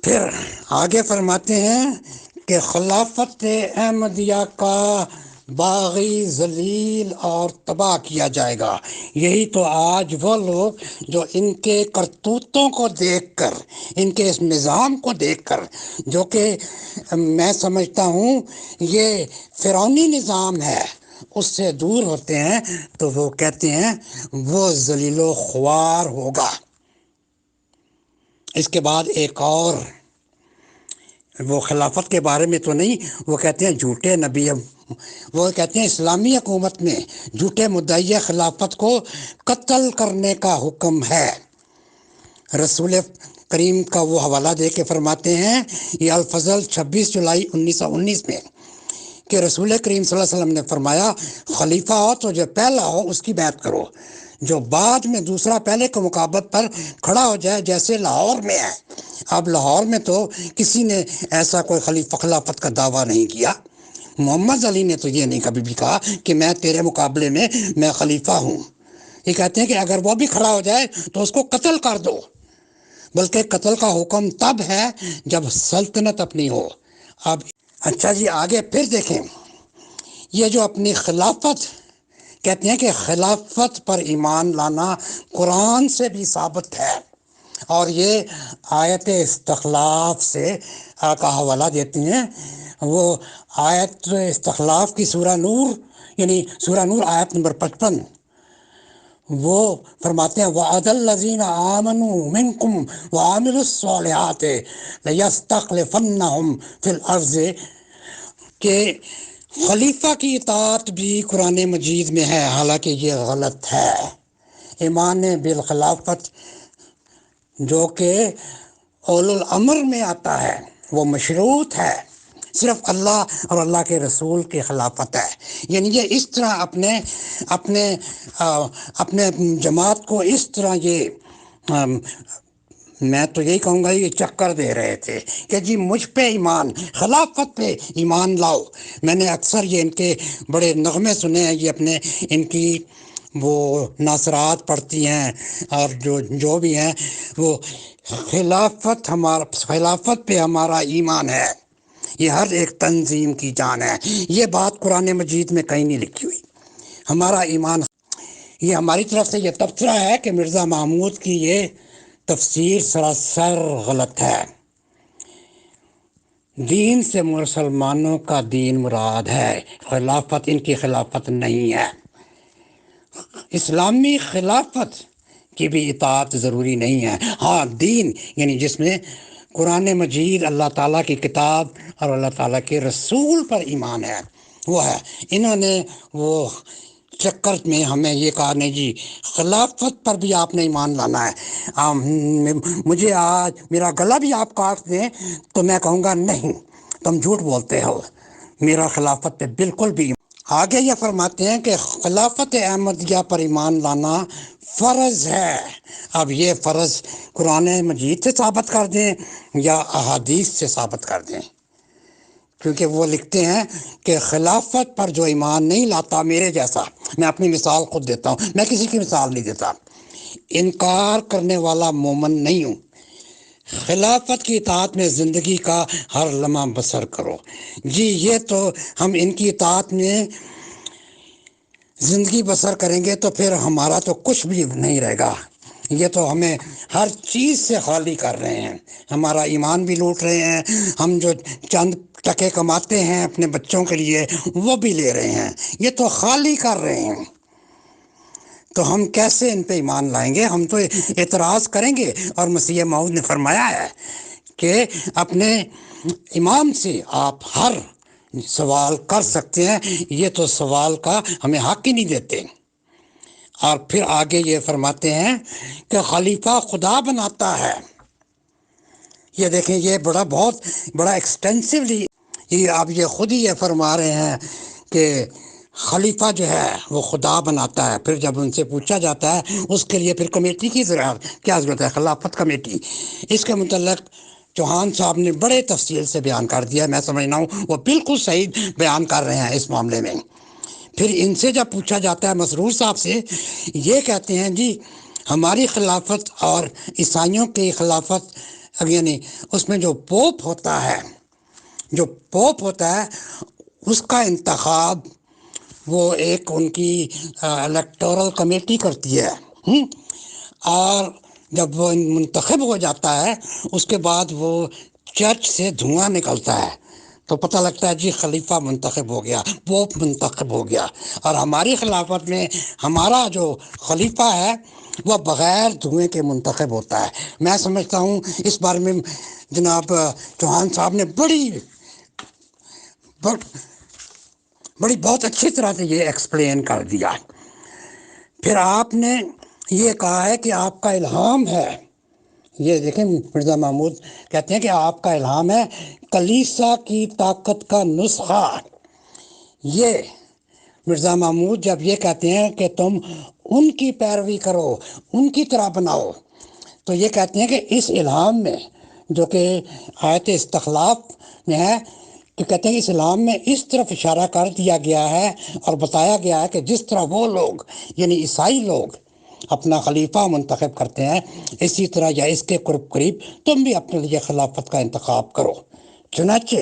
پھر آگے فرماتے ہیں کہ خلافت احمدیہ کا باغی ذلیل اور تباہ کیا جائے گا۔ یہی تو آج وہ لوگ جو ان کے کرتوتوں کو دیکھ کر، ان کے اس نظام کو دیکھ کر، جو کہ میں سمجھتا ہوں یہ فرعونی نظام ہے، اس سے دور ہوتے ہیں، تو وہ کہتے ہیں وہ ذلیل و خوار ہوگا۔ اس کے بعد ایک اور، وہ خلافت کے بارے میں تو نہیں، وہ کہتے ہیں جھوٹے نبی، وہ کہتے ہیں اسلامی حکومت میں جھوٹے مدعی خلافت کو قتل کرنے کا حکم ہے۔ رسول کریم کا وہ حوالہ دے کے فرماتے ہیں، یہ الفضل 26 جولائی 1919 میں، کہ رسول کریم صلی اللہ علیہ وسلم نے فرمایا خلیفہ ہو تو جو پہلا ہو اس کی بیعت کرو، جو بعد میں دوسرا پہلے کے مقابلت پر کھڑا ہو جائے، جیسے لاہور میں ہے۔ اب لاہور میں تو کسی نے ایسا کوئی خلافت کا دعویٰ نہیں کیا، محمد علی نے تو یہ نہیں کبھی بھی کہا کہ میں تیرے مقابلے میں خلیفہ ہوں۔ یہ کہتے ہیں کہ اگر وہ بھی کھڑا ہو جائے تو اس کو قتل کر دو، بلکہ قتل کا حکم تب ہے جب سلطنت اپنی ہو۔ اب اچھا جی، آگے پھر دیکھیں، یہ جو اپنی خلافت کہتے ہیں کہ خلافت پر ایمان لانا قرآن سے بھی ثابت ہے، اور یہ آیت استخلاف سے کا حوالہ دیتے ہیں۔ وہ آیت استخلاف کی سورہ نور، یعنی سورہ نور آیت نمبر 55، وہ فرماتے ہیں وَعَدَ الَّذِينَ آمَنُوا مِنْكُمْ وَعَمِلُوا الصَّالِحَاتِ لَيَسْتَخْلِفَنَّهُمْ فِي الْأَرْضِ، کہ خلیفہ کی اطاعت بھی قرآن مجید میں ہے، حالانکہ یہ غلط ہے۔ ایمان بالخلافت جو کہ اولو الامر میں آتا ہے وہ مشروط ہے، صرف اللہ اور اللہ کے رسول کی خلافت ہے۔ یعنی یہ اس طرح اپنے جماعت کو اس طرح یہ میں تو یہی کہوں گا یہ چکر دے رہے تھے کہ جی مجھ پہ ایمان، خلافت پہ ایمان لاؤ۔ میں نے اکثر یہ ان کے بڑے نغمے سنے ہیں، یہ اپنے ان کی وہ ناصرات پڑھتی ہیں اور جو بھی ہیں، وہ خلافت پہ ہمارا ایمان ہے، یہ ہر ایک تنظیم کی جان ہے۔ یہ بات قرآن مجید میں کہیں نہیں لکھی ہوئی۔ ہمارا ایمان، یہ ہماری طرف سے یہ تبصرہ ہے کہ مرزا محمود کی یہ تفسیر سراسر غلط ہے۔ دین سے مسلمانوں کا دین مراد ہے، خلافت ان کی خلافت نہیں ہے۔ اسلامی خلافت کی بھی اطاعت ضروری نہیں ہے۔ ہاں دین یعنی جس میں قرآن مجید اللہ تعالیٰ کی کتاب اور اللہ تعالیٰ کے رسول پر ایمان ہے وہ ہے۔ انہوں نے وہ چکر میں ہمیں یہ کہا نہیں جی خلافت پر بھی آپ نے ایمان لانا ہے، مجھے آج میرا گلا بھی آپ کاٹ دیں تو میں کہوں گا نہیں تم جھوٹ بولتے ہو، میرا خلافت پہ بالکل بھی۔ آگے یہ فرماتے ہیں کہ خلافت احمدیہ پر ایمان لانا فرض ہے۔ اب یہ فرض قرآن مجید سے ثابت کر دیں یا احادیث سے ثابت کر دیں، کیونکہ وہ لکھتے ہیں کہ خلافت پر جو ایمان نہیں لاتا میرے جیسا، میں اپنی مثال خود دیتا ہوں، میں کسی کی مثال نہیں دیتا، انکار کرنے والا مومن نہیں ہوں۔ خلافت کی اطاعت میں زندگی کا ہر لمحہ بسر کرو۔ جی یہ تو ہم ان کی اطاعت میں زندگی بسر کریں گے تو پھر ہمارا تو کچھ بھی نہیں رہے گا، یہ تو ہمیں ہر چیز سے خالی کر رہے ہیں، ہمارا ایمان بھی لوٹ رہے ہیں، ہم جو چند ٹکے کماتے ہیں اپنے بچوں کے لیے وہ بھی لے رہے ہیں، یہ تو خالی کر رہے ہیں۔ تو ہم کیسے ان پہ ایمان لائیں گے؟ ہم تو اعتراض کریں گے، اور مسیح موعود نے فرمایا ہے کہ اپنے امام سے آپ ہر سوال کر سکتے ہیں، یہ تو سوال کا ہمیں حق ہی نہیں دیتے۔ اور پھر آگے یہ فرماتے ہیں کہ خلیفہ خدا بناتا ہے۔ یہ دیکھیں یہ بہت بڑا ایکسٹینسولی یہ آپ یہ خود ہی یہ فرما رہے ہیں کہ خلیفہ جو ہے وہ خدا بناتا ہے۔ پھر جب ان سے پوچھا جاتا ہے اس کے لیے پھر کمیٹی کی کیا ضرورت ہے، خلافت کمیٹی، اس کے متعلق چوہان صاحب نے بڑے تفصیل سے بیان کر دیا، میں سمجھنا ہوں وہ بالکل صحیح بیان کر رہے ہیں اس معاملے میں۔ پھر ان سے جب پوچھا جاتا ہے مسرور صاحب سے، یہ کہتے ہیں جی ہماری خلافت اور عیسائیوں کی خلافت یعنی اس میں جو پوپ ہوتا ہے اس کا انتخاب وہ ایک ان کی الیکٹورل کمیٹی کرتی ہے، اور جب وہ منتخب ہو جاتا ہے اس کے بعد وہ چرچ سے دھواں نکلتا ہے تو پتہ لگتا ہے جی خلیفہ منتخب ہو گیا، پوپ منتخب ہو گیا۔ اور ہماری خلافت میں ہمارا جو خلیفہ ہے وہ بغیر دھوئیں کے منتخب ہوتا ہے۔ میں سمجھتا ہوں اس بارے میں جناب چوہان صاحب نے بہت اچھی طرح سے یہ ایکسپلین کر دیا۔ پھر آپ نے یہ کہا ہے کہ آپ کا الہام ہے، یہ دیکھیں مرزا محمود کہتے ہیں کہ آپ کا الہام ہے کلیسا کی طاقت کا نسخہ۔ یہ مرزا محمود جب یہ کہتے ہیں کہ تم ان کی پیروی کرو، ان کی طرح بناؤ، تو یہ کہتے ہیں کہ اس الہام میں جو کہ آیت استخلاف میں ہے کہ کہتے ہیں اس الہام میں اس طرف اشارہ کر دیا گیا ہے اور بتایا گیا ہے کہ جس طرح وہ لوگ یعنی عیسائی لوگ اپنا خلیفہ منتخب کرتے ہیں، اسی طرح یا اس کے قریب تم بھی اپنے لیے خلافت کا انتخاب کرو۔ چنانچہ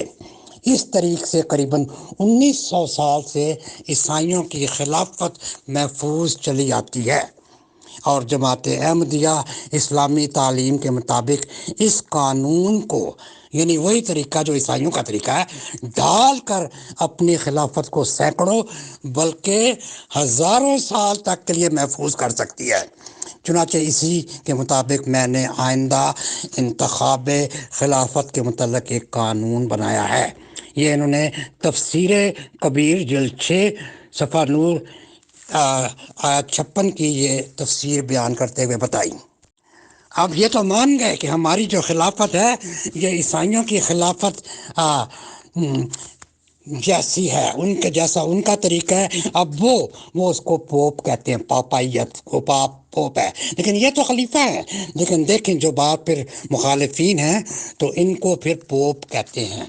اس طریق سے قریباً 1900 سال سے عیسائیوں کی خلافت محفوظ چلی آتی ہے، اور جماعت احمدیہ اسلامی تعلیم کے مطابق اس قانون کو یعنی وہی طریقہ جو عیسائیوں کا طریقہ ہے ڈال کر اپنی خلافت کو سینکڑوں بلکہ ہزاروں سال تک کے لیے محفوظ کر سکتی ہے۔ چنانچہ اسی کے مطابق میں نے آئندہ انتخاب خلافت کے متعلق ایک قانون بنایا ہے۔ یہ انہوں نے تفسیر کبیر جلد 6 صفحہ نور آیت 56 کی یہ تفسیر بیان کرتے ہوئے بتائی۔ اب یہ تو مان گئے کہ ہماری جو خلافت ہے یہ عیسائیوں کی خلافت جیسی ہے، ان کے جیسا ان کا طریقہ ہے۔ اب وہ اس کو پوپ کہتے ہیں، پاپائیت کو پوپ ہے، لیکن یہ تو خلیفہ ہے۔ لیکن دیکھیں جو بات پھر مخالفین ہیں تو ان کو پھر پوپ کہتے ہیں۔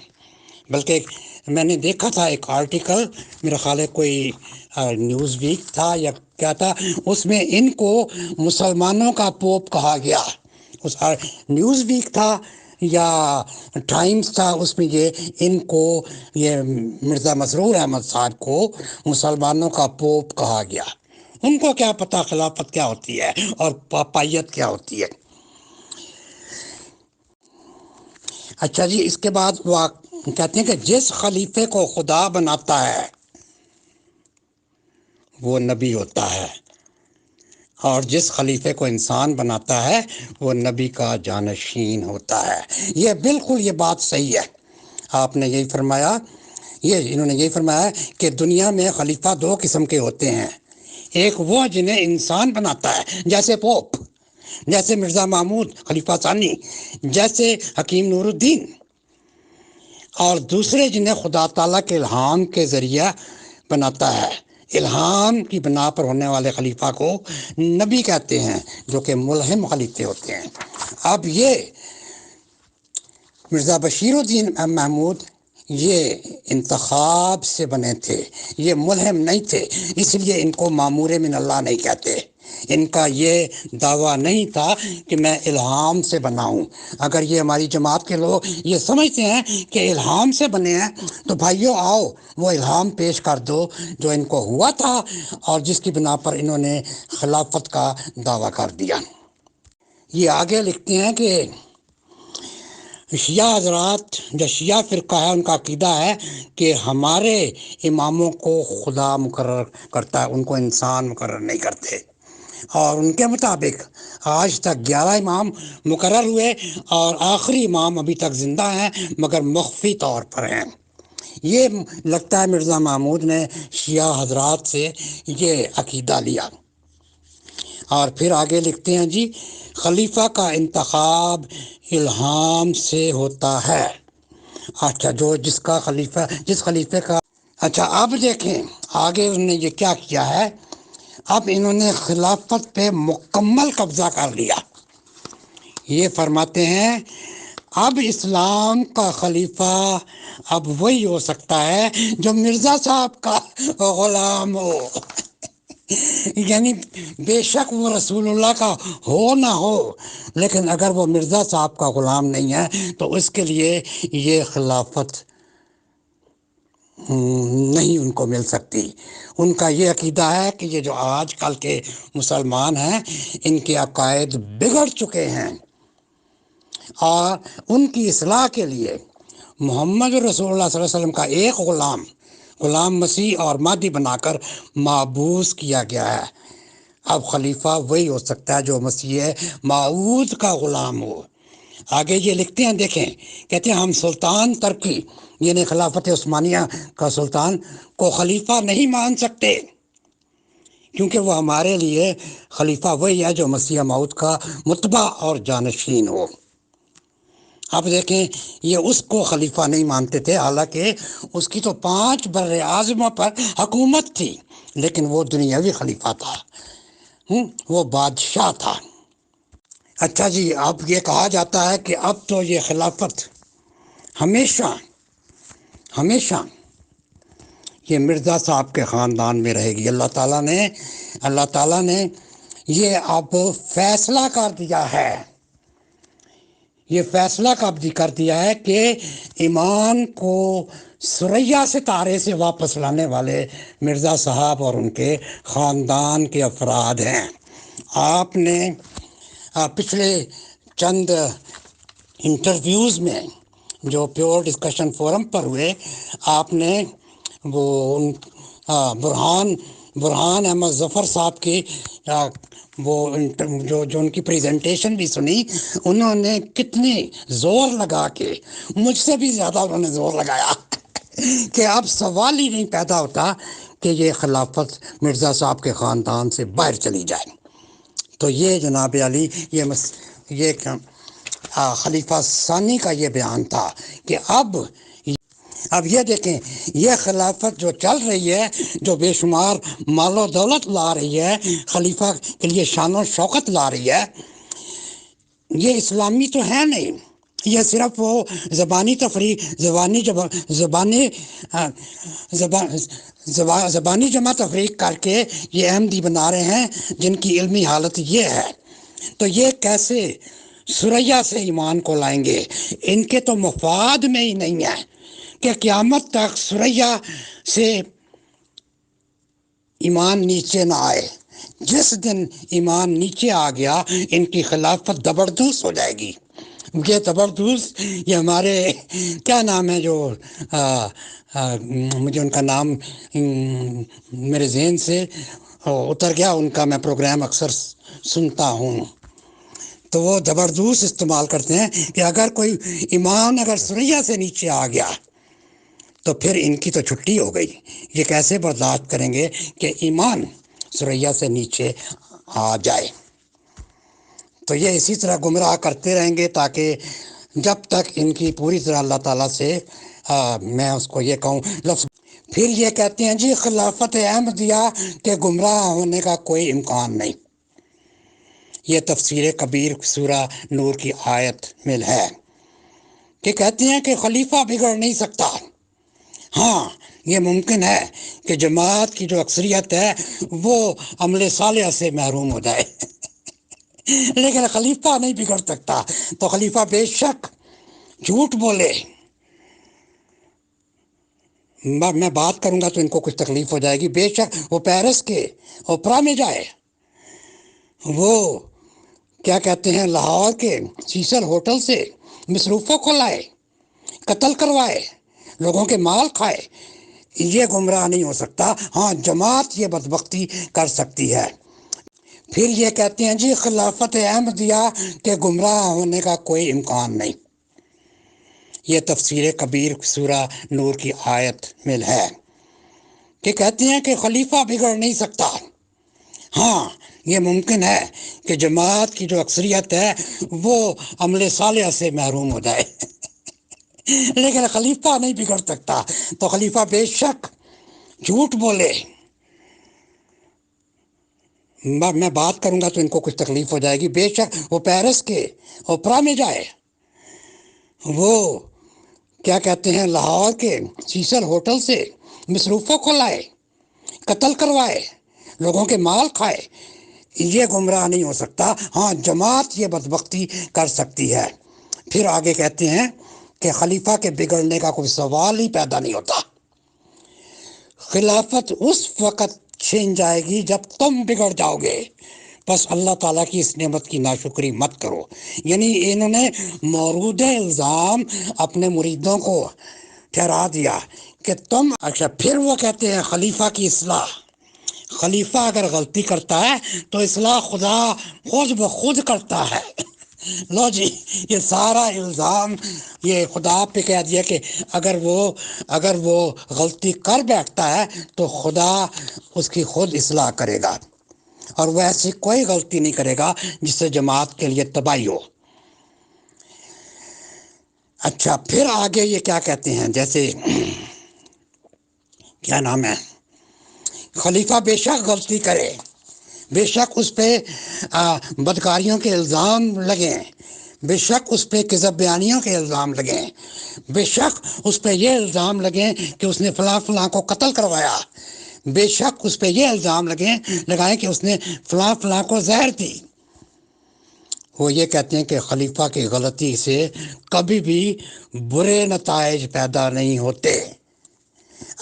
بلکہ میں نے دیکھا تھا ایک آرٹیکل، میرا خیال ہے کوئی نیوز ویک تھا یا کیا تھا، اس میں ان کو مسلمانوں کا پوپ کہا گیا۔ اس نیوز ویک تھا یا ٹائمز تھا، اس میں ان کو یہ مرزا مسرور احمد صاحب کو مسلمانوں کا پوپ کہا گیا۔ ان کو کیا پتہ خلافت کیا ہوتی ہے اور پاپائیت کیا ہوتی ہے۔ اچھا جی، اس کے بعد وہ کہتے ہیں کہ جس خلیفے کو خدا بناتا ہے وہ نبی ہوتا ہے، اور جس خلیفے کو انسان بناتا ہے وہ نبی کا جانشین ہوتا ہے۔ یہ بالکل یہ بات صحیح ہے، آپ نے یہی فرمایا، انہوں نے یہی فرمایا کہ دنیا میں خلیفہ دو قسم کے ہوتے ہیں، ایک وہ جنہیں انسان بناتا ہے جیسے پوپ، جیسے مرزا محمود خلیفہ ثانی، جیسے حکیم نور الدین، اور دوسرے جنہیں خدا تعالیٰ کے الہام کے ذریعہ بناتا ہے۔ الہام کی بنا پر ہونے والے خلیفہ کو نبی کہتے ہیں، جو کہ ملہم خلیفے ہوتے ہیں۔ اب یہ مرزا بشیر الدین محمود یہ انتخاب سے بنے تھے، یہ ملہم نہیں تھے، اس لیے ان کو مامور من اللہ نہیں کہتے۔ ان کا یہ دعویٰ نہیں تھا کہ میں الہام سے بنا ہوں۔ اگر یہ ہماری جماعت کے لوگ یہ سمجھتے ہیں کہ الہام سے بنے ہیں تو بھائیو آؤ وہ الہام پیش کر دو جو ان کو ہوا تھا اور جس کی بنا پر انہوں نے خلافت کا دعویٰ کر دیا۔ یہ آگے لکھتے ہیں کہ شیعہ حضرات جو شیعہ فرقہ ہے ان کا عقیدہ ہے کہ ہمارے اماموں کو خدا مقرر کرتا ہے، ان کو انسان مقرر نہیں کرتے، اور ان کے مطابق آج تک 11 امام مقرر ہوئے اور آخری امام ابھی تک زندہ ہیں مگر مخفی طور پر ہیں۔ یہ لگتا ہے مرزا محمود نے شیعہ حضرات سے یہ عقیدہ لیا۔ اور پھر آگے لکھتے ہیں جی خلیفہ کا انتخاب الہام سے ہوتا ہے۔ اچھا جس خلیفے کا اچھا اب دیکھیں آگے انہوں نے یہ کیا کیا ہے، اب انہوں نے خلافت پہ مکمل قبضہ کر لیا۔ یہ فرماتے ہیں اب اسلام کا خلیفہ اب وہی ہو سکتا ہے جو مرزا صاحب کا غلام ہو، یعنی بے شک وہ رسول اللہ کا ہو نہ ہو، لیکن اگر وہ مرزا صاحب کا غلام نہیں ہے تو اس کے لیے یہ خلافت نہیں ان کو مل سکتی۔ ان کا یہ عقیدہ ہے کہ یہ جو آج کل کے مسلمان ہیں ان کے عقائد بگڑ چکے ہیں، اور ان کی اصلاح کے لیے محمد رسول اللہ صلی اللہ علیہ وسلم کا ایک غلام مسیح اور مہدی بنا کر مابعوث کیا گیا ہے۔ اب خلیفہ وہی ہو سکتا ہے جو مسیح موعود کا غلام ہو۔ آگے یہ لکھتے ہیں، دیکھیں کہتے ہیں ہم سلطان ترکی یعنی خلافت عثمانیہ کا سلطان کو خلیفہ نہیں مان سکتے، کیونکہ وہ ہمارے لیے خلیفہ وہی ہے جو مسیح موعود کا متبع اور جانشین ہو۔ اب دیکھیں یہ اس کو خلیفہ نہیں مانتے تھے، حالانکہ اس کی تو 5 بر اعظموں پر حکومت تھی، لیکن وہ دنیاوی خلیفہ تھا، وہ بادشاہ تھا۔ اچھا جی اب یہ کہا جاتا ہے کہ اب تو یہ خلافت ہمیشہ یہ مرزا صاحب کے خاندان میں رہے گی۔ اللہ تعالیٰ نے یہ اب فیصلہ کر دیا ہے، یہ فیصلہ کر دیا ہے کہ ایمان کو ثریا ستارے سے واپس لانے والے مرزا صاحب اور ان کے خاندان کے افراد ہیں۔ آپ نے پچھلے چند انٹرویوز میں جو پیور ڈسکشن فورم پر ہوئے، آپ نے وہ برہان احمد ظفر صاحب کی جو ان کی پریزنٹیشن بھی سنی۔ انہوں نے کتنے زور لگا کے، مجھ سے بھی زیادہ انہوں نے زور لگایا کہ اب سوال ہی نہیں پیدا ہوتا کہ یہ خلافت مرزا صاحب کے خاندان سے باہر چلی جائے۔ تو یہ جناب علی یہ خلیفہ ثانی کا یہ بیان تھا کہ اب یہ دیکھیں یہ خلافت جو چل رہی ہے، جو بے شمار مال و دولت لا رہی ہے، خلیفہ کے لیے شان و شوکت لا رہی ہے، یہ اسلامی تو ہے نہیں، یہ صرف وہ زبانی تفریح، زبانی جمع تفریق کر کے یہ احمدی بنا رہے ہیں جن کی علمی حالت یہ ہے۔ تو یہ کیسے ثریا سے ایمان کو لائیں گے؟ ان کے تو مفاد میں ہی نہیں ہے کہ قیامت تک ثریا سے ایمان نیچے نہ آئے۔ جس دن ایمان نیچے آ گیا ان کی خلافت زبردست ہو جائے گی۔ یہ زبردست یہ ہمارے کیا نام ہے جو مجھے ان کا نام میرے ذہن سے اتر گیا ان کا، میں پروگرام اکثر سنتا ہوں، تو وہ زبردست استعمال کرتے ہیں کہ اگر کوئی ایمان اگر سریا سے نیچے آ گیا تو پھر ان کی تو چھٹی ہو گئی، یہ کیسے برداشت کریں گے کہ ایمان سریا سے نیچے آ جائے۔ تو یہ اسی طرح گمراہ کرتے رہیں گے تاکہ جب تک ان کی پوری طرح اللہ تعالیٰ سے میں اس کو یہ کہوں لفظ، پھر یہ کہتے ہیں جی خلافت احمدیہ کے گمراہ ہونے کا کوئی امکان نہیں۔ یہ تفسیر کبیر سورہ نور کی آیت میں ہے کہ کہتے ہیں کہ خلیفہ بگڑ نہیں سکتا، ہاں یہ ممکن ہے کہ جماعت کی جو اکثریت ہے وہ عمل صالح سے محروم ہو جائے لیکن خلیفہ نہیں بگڑ سکتا۔ تو خلیفہ بے شک جھوٹ بولے، میں بات کروں گا تو ان کو کچھ تکلیف ہو جائے گی، بے شک وہ پیرس کے اوپرا میں جائے، وہ کیا کہتے ہیں لاہور کے سیسل ہوٹل سے مصروفوں کو لائے، قتل کروائے، لوگوں کے مال کھائے، یہ گمراہ نہیں ہو سکتا، ہاں جماعت یہ بدبختی کر سکتی ہے۔ پھر یہ کہتے ہیں جی خلافت احمدیہ کے گمراہ ہونے کا کوئی امکان نہیں۔ یہ تفسیر کبیر سورہ نور کی آیت میں ہے کہ کہتے ہیں کہ خلیفہ بگڑ نہیں سکتا، ہاں یہ ممکن ہے کہ جماعت کی جو اکثریت ہے وہ عمل صالح سے محروم ہو جائے لیکن خلیفہ نہیں بگڑ سکتا۔ تو خلیفہ بے شک جھوٹ بولے، میں بات کروں گا تو ان کو کچھ تکلیف ہو جائے گی، بے شک وہ پیرس کے اوپرا میں جائے، وہ کیا کہتے ہیں لاہور کے سیسل ہوٹل سے مصروفوں کو لائے، قتل کروائے، لوگوں کے مال کھائے، یہ گمراہ نہیں ہو سکتا، ہاں جماعت یہ بدبختی کر سکتی ہے۔ پھر آگے کہتے ہیں کہ خلیفہ کے بگڑنے کا کوئی سوال ہی پیدا نہیں ہوتا، خلافت اس وقت چھین جائے گی جب تم بگڑ جاؤ گے، بس اللہ تعالیٰ کی اس نعمت کی ناشکری مت کرو۔ یعنی انہوں نے مورود الزام اپنے مریدوں کو ٹھہرا دیا کہ تم اچھا۔ پھر وہ کہتے ہیں خلیفہ کی اصلاح، خلیفہ اگر غلطی کرتا ہے تو اصلاح خدا خود بخود کرتا ہے۔ لو جی یہ سارا الزام یہ خدا پہ کہہ دیا کہ اگر وہ غلطی کر بیٹھتا ہے تو خدا اس کی خود اصلاح کرے گا، اور وہ ایسی کوئی غلطی نہیں کرے گا جس سے جماعت کے لیے تباہی ہو۔ اچھا پھر آگے یہ کیا کہتے ہیں، جیسے کیا نام ہے، خلیفہ بے شک غلطی کرے، بے شک اس پہ بدکاریوں کے الزام لگیں، بے شک اس پہ کذب بیانیوں کے الزام لگیں، بے شک اس پہ یہ الزام لگیں کہ اس نے فلاں فلاں کو قتل کروایا، بے شک اس پہ یہ الزام لگائیں کہ اس نے فلاں فلاں کو زہر دی۔ وہ یہ کہتے ہیں کہ خلیفہ کی غلطی سے کبھی بھی برے نتائج پیدا نہیں ہوتے۔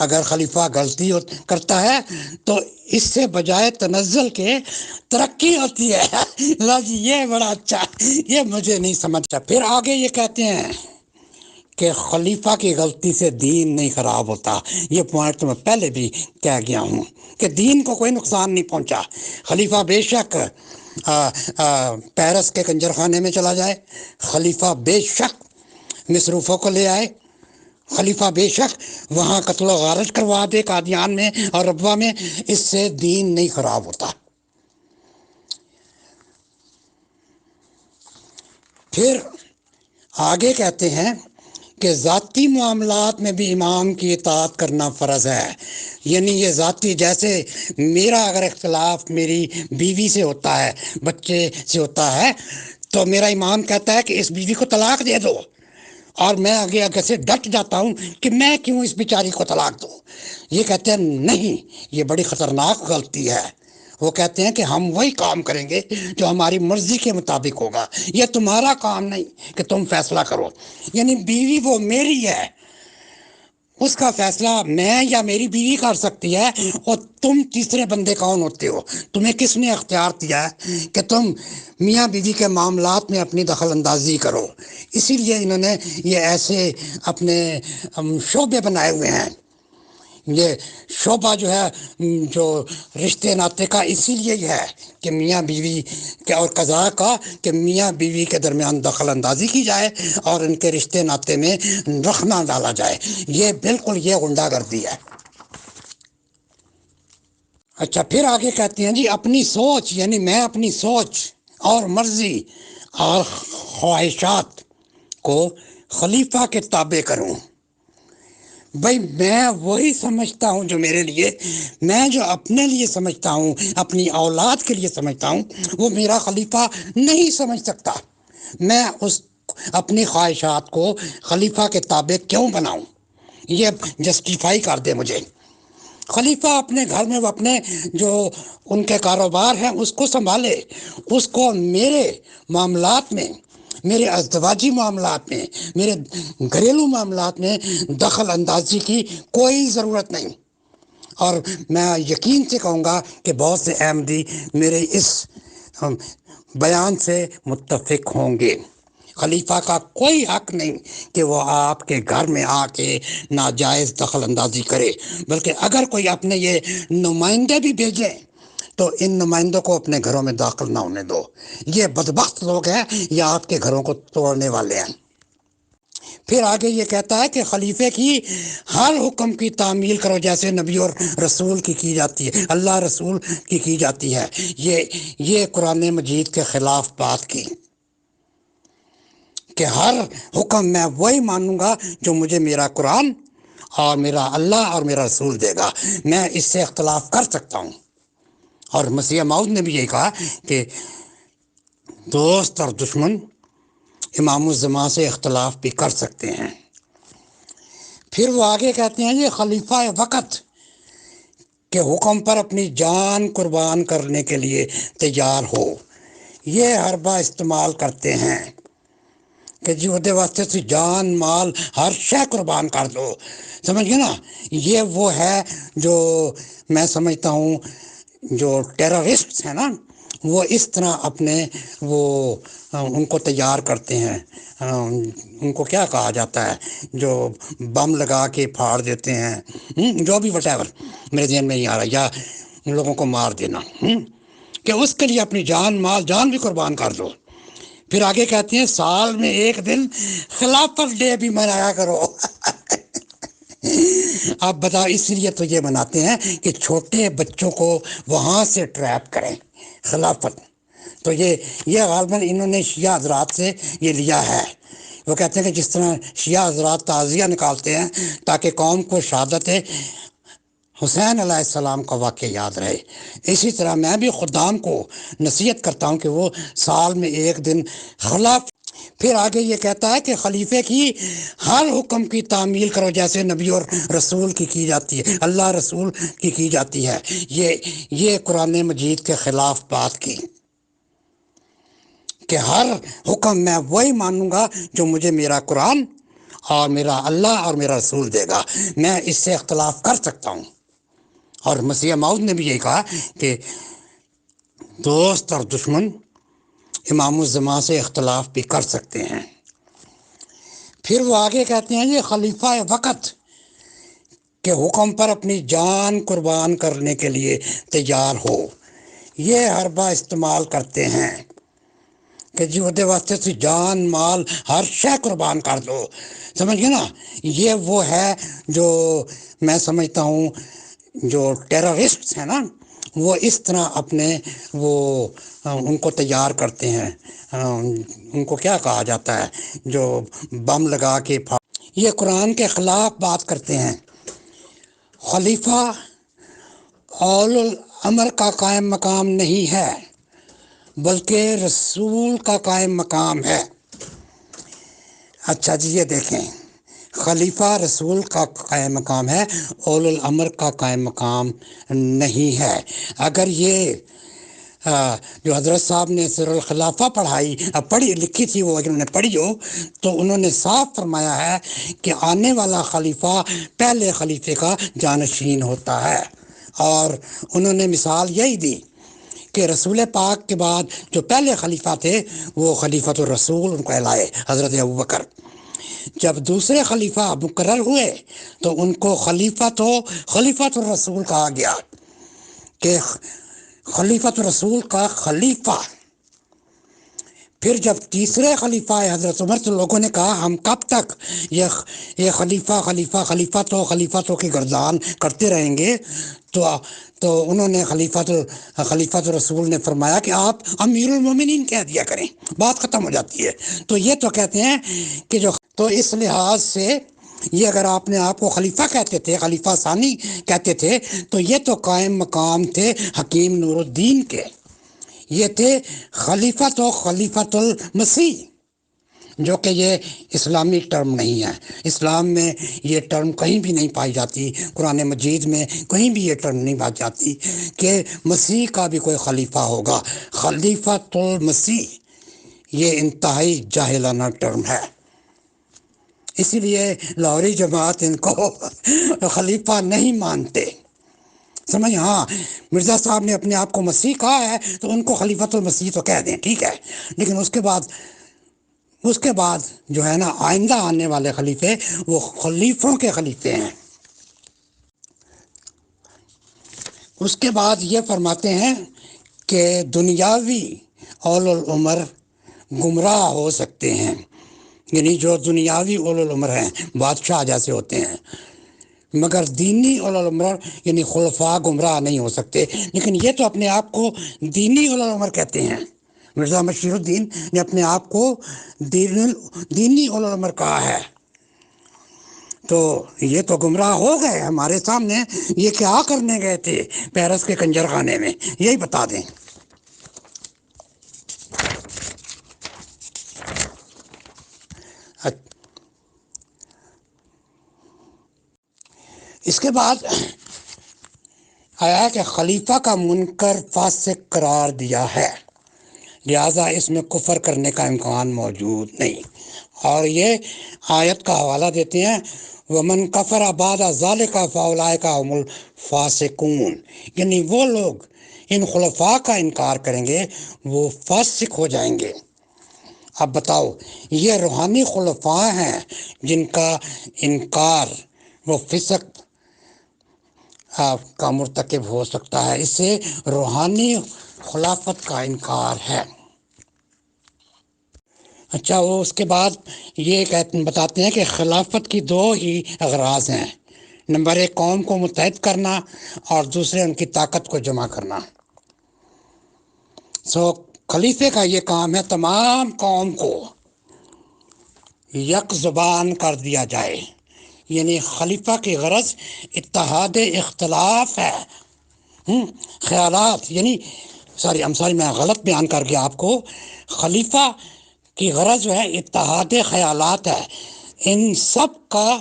اگر خلیفہ غلطی کرتا ہے تو اس سے بجائے تنزل کے ترقی ہوتی ہے۔ اللہ جی یہ بڑا اچھا، یہ مجھے نہیں سمجھتا۔ پھر آگے یہ کہتے ہیں کہ خلیفہ کی غلطی سے دین نہیں خراب ہوتا، یہ پوائنٹ تو میں پہلے بھی کہہ گیا ہوں کہ دین کو کوئی نقصان نہیں پہنچا۔ خلیفہ بے شک پیرس کے کنجر خانے میں چلا جائے، خلیفہ بے شک مصروفوں کو لے آئے، خلیفہ بے شک وہاں قتل و غارت کروا دے قادیان میں اور ربوہ میں، اس سے دین نہیں خراب ہوتا۔ پھر آگے کہتے ہیں کہ ذاتی معاملات میں بھی امام کی اطاعت کرنا فرض ہے۔ یعنی یہ ذاتی، جیسے میرا اگر اختلاف میری بیوی سے ہوتا ہے، بچے سے ہوتا ہے، تو میرا امام کہتا ہے کہ اس بیوی کو طلاق دے دو، اور میں آگے سے ڈٹ جاتا ہوں کہ میں کیوں اس بیچاری کو طلاق دوں۔ یہ کہتے ہیں نہیں، یہ بڑی خطرناک غلطی ہے۔ وہ کہتے ہیں کہ ہم وہی کام کریں گے جو ہماری مرضی کے مطابق ہوگا، یہ تمہارا کام نہیں کہ تم فیصلہ کرو۔ یعنی بیوی وہ میری ہے، اس کا فیصلہ میں یا میری بیوی کر سکتی ہے، اور تم تیسرے بندے کون ہوتے ہو؟ تمہیں کس نے اختیار دیا ہے کہ تم میاں بیوی کے معاملات میں اپنی دخل اندازی کرو؟ اسی لیے انہوں نے یہ ایسے اپنے شعبے بنائے ہوئے ہیں یہ شعبہ جو ہے جو رشتے ناطے کا اسی لیے ہی ہے کہ میاں بیوی کے اور قضاء کا کہ میاں بیوی کے درمیان دخل اندازی کی جائے اور ان کے رشتے ناطے میں رخنا ڈالا جائے، یہ بالکل یہ غنڈہ گردی ہے۔ اچھا پھر آگے کہتے ہیں جی اپنی سوچ، یعنی میں اپنی سوچ اور مرضی اور خواہشات کو خلیفہ کے تابع کروں۔ بھائی میں وہی سمجھتا ہوں جو میرے لیے، میں جو اپنے لیے سمجھتا ہوں، اپنی اولاد کے لیے سمجھتا ہوں، وہ میرا خلیفہ نہیں سمجھ سکتا۔ میں اس اپنی خواہشات کو خلیفہ کے تابع کیوں بناؤں؟ یہ جسٹیفائی کر دے مجھے۔ خلیفہ اپنے گھر میں وہ اپنے جو ان کے کاروبار ہیں اس کو سنبھالے، اس کو میرے معاملات میں، میرے ازدواجی معاملات میں، میرے گھریلو معاملات میں دخل اندازی کی کوئی ضرورت نہیں۔ اور میں یقین سے کہوں گا کہ بہت سے احمدی میرے اس بیان سے متفق ہوں گے۔ خلیفہ کا کوئی حق نہیں کہ وہ آپ کے گھر میں آ کے ناجائز دخل اندازی کرے، بلکہ اگر کوئی اپنے یہ نمائندے بھی بھیجیں تو ان نمائندوں کو اپنے گھروں میں داخل نہ ہونے دو۔ یہ بدبخت لوگ ہیں، یہ آپ کے گھروں کو توڑنے والے ہیں۔ پھر آگے یہ کہتا ہے کہ خلیفے کی ہر حکم کی تعمیل کرو جیسے نبی اور رسول کی جاتی ہے، اللہ رسول کی جاتی ہے۔ یہ قرآن مجید کے خلاف بات کی کہ ہر حکم میں وہی مانوں گا جو مجھے میرا قرآن اور میرا اللہ اور میرا رسول دے گا، میں اس سے اختلاف کر سکتا ہوں۔ اور مسیح موعود نے بھی یہی کہا کہ دوست اور دشمن امام الزمان سے اختلاف بھی کر سکتے ہیں۔ پھر وہ آگے کہتے ہیں یہ خلیفہ وقت کے حکم پر اپنی جان قربان کرنے کے لیے تیار ہو، یہ حربہ استعمال کرتے ہیں کہ جی وہ واسطے سے جان مال ہر شے قربان کر دو، سمجھ گئے نا؟ یہ وہ ہے جو میں سمجھتا ہوں جو ٹیررسٹ ہیں نا، وہ اس طرح اپنے وہ ان کو تیار کرتے ہیں، ان کو کیا کہا جاتا ہے جو بم لگا کے پھاڑ دیتے ہیں، جو بھی وٹ ایور میرے ذہن میں نہیں آ رہا، یا ان لوگوں کو مار دینا، کہ اس کے لیے اپنی جان مال جان بھی قربان کر دو۔ پھر آگے کہتے ہیں سال میں ایک دن خلافت ڈے بھی منایا کرو۔ آپ بتاؤ، اس لیے تو یہ مناتے ہیں کہ چھوٹے بچوں کو وہاں سے ٹریپ کریں خلافت۔ تو یہ غالباً انہوں نے شیعہ حضرات سے یہ لیا ہے۔ وہ کہتے ہیں کہ جس طرح شیعہ حضرات تعزیہ نکالتے ہیں تاکہ قوم کو شہادت حسین علیہ السلام کا واقعہ یاد رہے، اسی طرح میں بھی خدام کو نصیحت کرتا ہوں کہ وہ سال میں ایک دن خلافت۔ پھر آگے یہ کہتا ہے کہ خلیفے کی ہر حکم کی تعمیل کرو جیسے نبی اور رسول کی جاتی ہے، اللہ رسول کی جاتی ہے۔ یہ قرآن مجید کے خلاف بات کی کہ ہر حکم میں وہی مانوں گا جو مجھے میرا قرآن اور میرا اللہ اور میرا رسول دے گا، میں اس سے اختلاف کر سکتا ہوں۔ اور مسیح موعود نے بھی یہی کہا کہ دوست اور دشمن امام الزمان سے اختلاف بھی کر سکتے ہیں۔ پھر وہ آگے کہتے ہیں یہ خلیفہ وقت کے حکم پر اپنی جان قربان کرنے کے لیے تیار ہو، یہ حربہ استعمال کرتے ہیں کہ جی وہ واسطے سے جان مال ہر شے قربان کر دو، سمجھ گئے نا؟ یہ وہ ہے جو میں سمجھتا ہوں جو ٹیررسٹ ہیں نا، وہ اس طرح اپنے وہ ان کو تیار کرتے ہیں، ان کو کیا کہا جاتا ہے جو بم لگا کے یہ قرآن کے خلاف بات کرتے ہیں۔ خلیفہ اول الامر کا قائم مقام نہیں ہے بلکہ رسول کا قائم مقام ہے۔ اچھا جی، یہ دیکھیں، خلیفہ رسول کا قائم مقام ہے، اول الامر کا قائم مقام نہیں ہے۔ اگر یہ جو حضرت صاحب نے سر الخلافہ پڑھی لکھی تھی، وہ انہوں نے پڑھی ہو تو انہوں نے صاف فرمایا ہے کہ آنے والا خلیفہ پہلے خلیفے کا جانشین ہوتا ہے، اور انہوں نے مثال یہی دی کہ رسول پاک کے بعد جو پہلے خلیفہ تھے وہ خلیفۃ الرسول ان کو کہلائے، حضرت ابوبکر۔ جب دوسرے خلیفہ مقرر ہوئے تو ان کو خلیفۃ الرسول کہا گیا، کہ خلیفۃ الرسول کا خلیفہ۔ پھر جب تیسرے خلیفہ حضرت عمر تو لوگوں نے کہا ہم کب تک یہ خلیفہ کی گردان کرتے رہیں گے، تو انہوں نے خلیفۃ الرسول نے فرمایا کہ آپ امیر المومنین کہہ دیا کریں، بات ختم ہو جاتی ہے۔ تو یہ تو کہتے ہیں کہ تو اس لحاظ سے یہ اگر آپ نے آپ کو خلیفہ کہتے تھے، خلیفہ ثانی کہتے تھے، تو یہ تو قائم مقام تھے حکیم نور الدین کے، یہ تھے خلیفۃ المسیح، جو کہ یہ اسلامی ٹرم نہیں ہے۔ اسلام میں یہ ٹرم کہیں بھی نہیں پائی جاتی، قرآن مجید میں کہیں بھی یہ ٹرم نہیں پائی جاتی کہ مسیح کا بھی کوئی خلیفہ ہوگا۔ خلیفۃ المسیح یہ انتہائی جاہلانہ ٹرم ہے، اسی لیے لاہوری جماعت ان کو خلیفہ نہیں مانتے۔ سمجھ؟ ہاں، مرزا صاحب نے اپنے آپ کو مسیح کہا ہے تو ان کو خلیفۃ المسیح تو کہہ دیں، ٹھیک ہے، لیکن اس کے بعد جو ہے نا آئندہ آنے والے خلیفے وہ خلیفوں کے خلیفے ہیں۔ اس کے بعد یہ فرماتے ہیں کہ دنیاوی اولو العمر گمراہ ہو سکتے ہیں، یعنی جو دنیاوی اولو العمر ہیں بادشاہ جیسے ہوتے ہیں، مگر دینی اولو العمر یعنی خلفاء گمراہ نہیں ہو سکتے۔ لیکن یہ تو اپنے آپ کو دینی اولو العمر کہتے ہیں، مرزا بشیر الدین نے اپنے آپ کو دینی اولو العمر کہا ہے، تو یہ تو گمراہ ہو گئے ہمارے سامنے۔ یہ کیا کرنے گئے تھے پیرس کے کنجر خانے میں، یہی بتا دیں۔ اس کے بعد آیا کہ خلیفہ کا منکر فاسق قرار دیا ہے، لہٰذا اس میں کفر کرنے کا امکان موجود نہیں، اور یہ آیت کا حوالہ دیتے ہیں وَمَنْ كَفَرَ بَعْدَ ذَلِكَ فَأُولَٰئِكَ هُمُ الْفَاسِقُونَ، یعنی وہ لوگ ان خلفاء کا انکار کریں گے وہ فاسق ہو جائیں گے۔ اب بتاؤ، یہ روحانی خلفاء ہیں جن کا انکار وہ فسق کا مرتکب ہو سکتا ہے، اس سے روحانی خلافت کا انکار ہے۔ اچھا، وہ اس کے بعد یہ بتاتے ہیں کہ خلافت کی دو ہی اغراض ہیں، نمبر ایک قوم کو متحد کرنا اور دوسرے ان کی طاقت کو جمع کرنا۔ خلیفے کا یہ کام ہے تمام قوم کو یک زبان کر دیا جائے، یعنی خلیفہ کی غرض اتحاد اختلاف ہے، خیالات، یعنی میں غلط بیان کر گیا آپ کو۔ خلیفہ کی غرض جو ہے اتحاد خیالات ہے، ان سب کا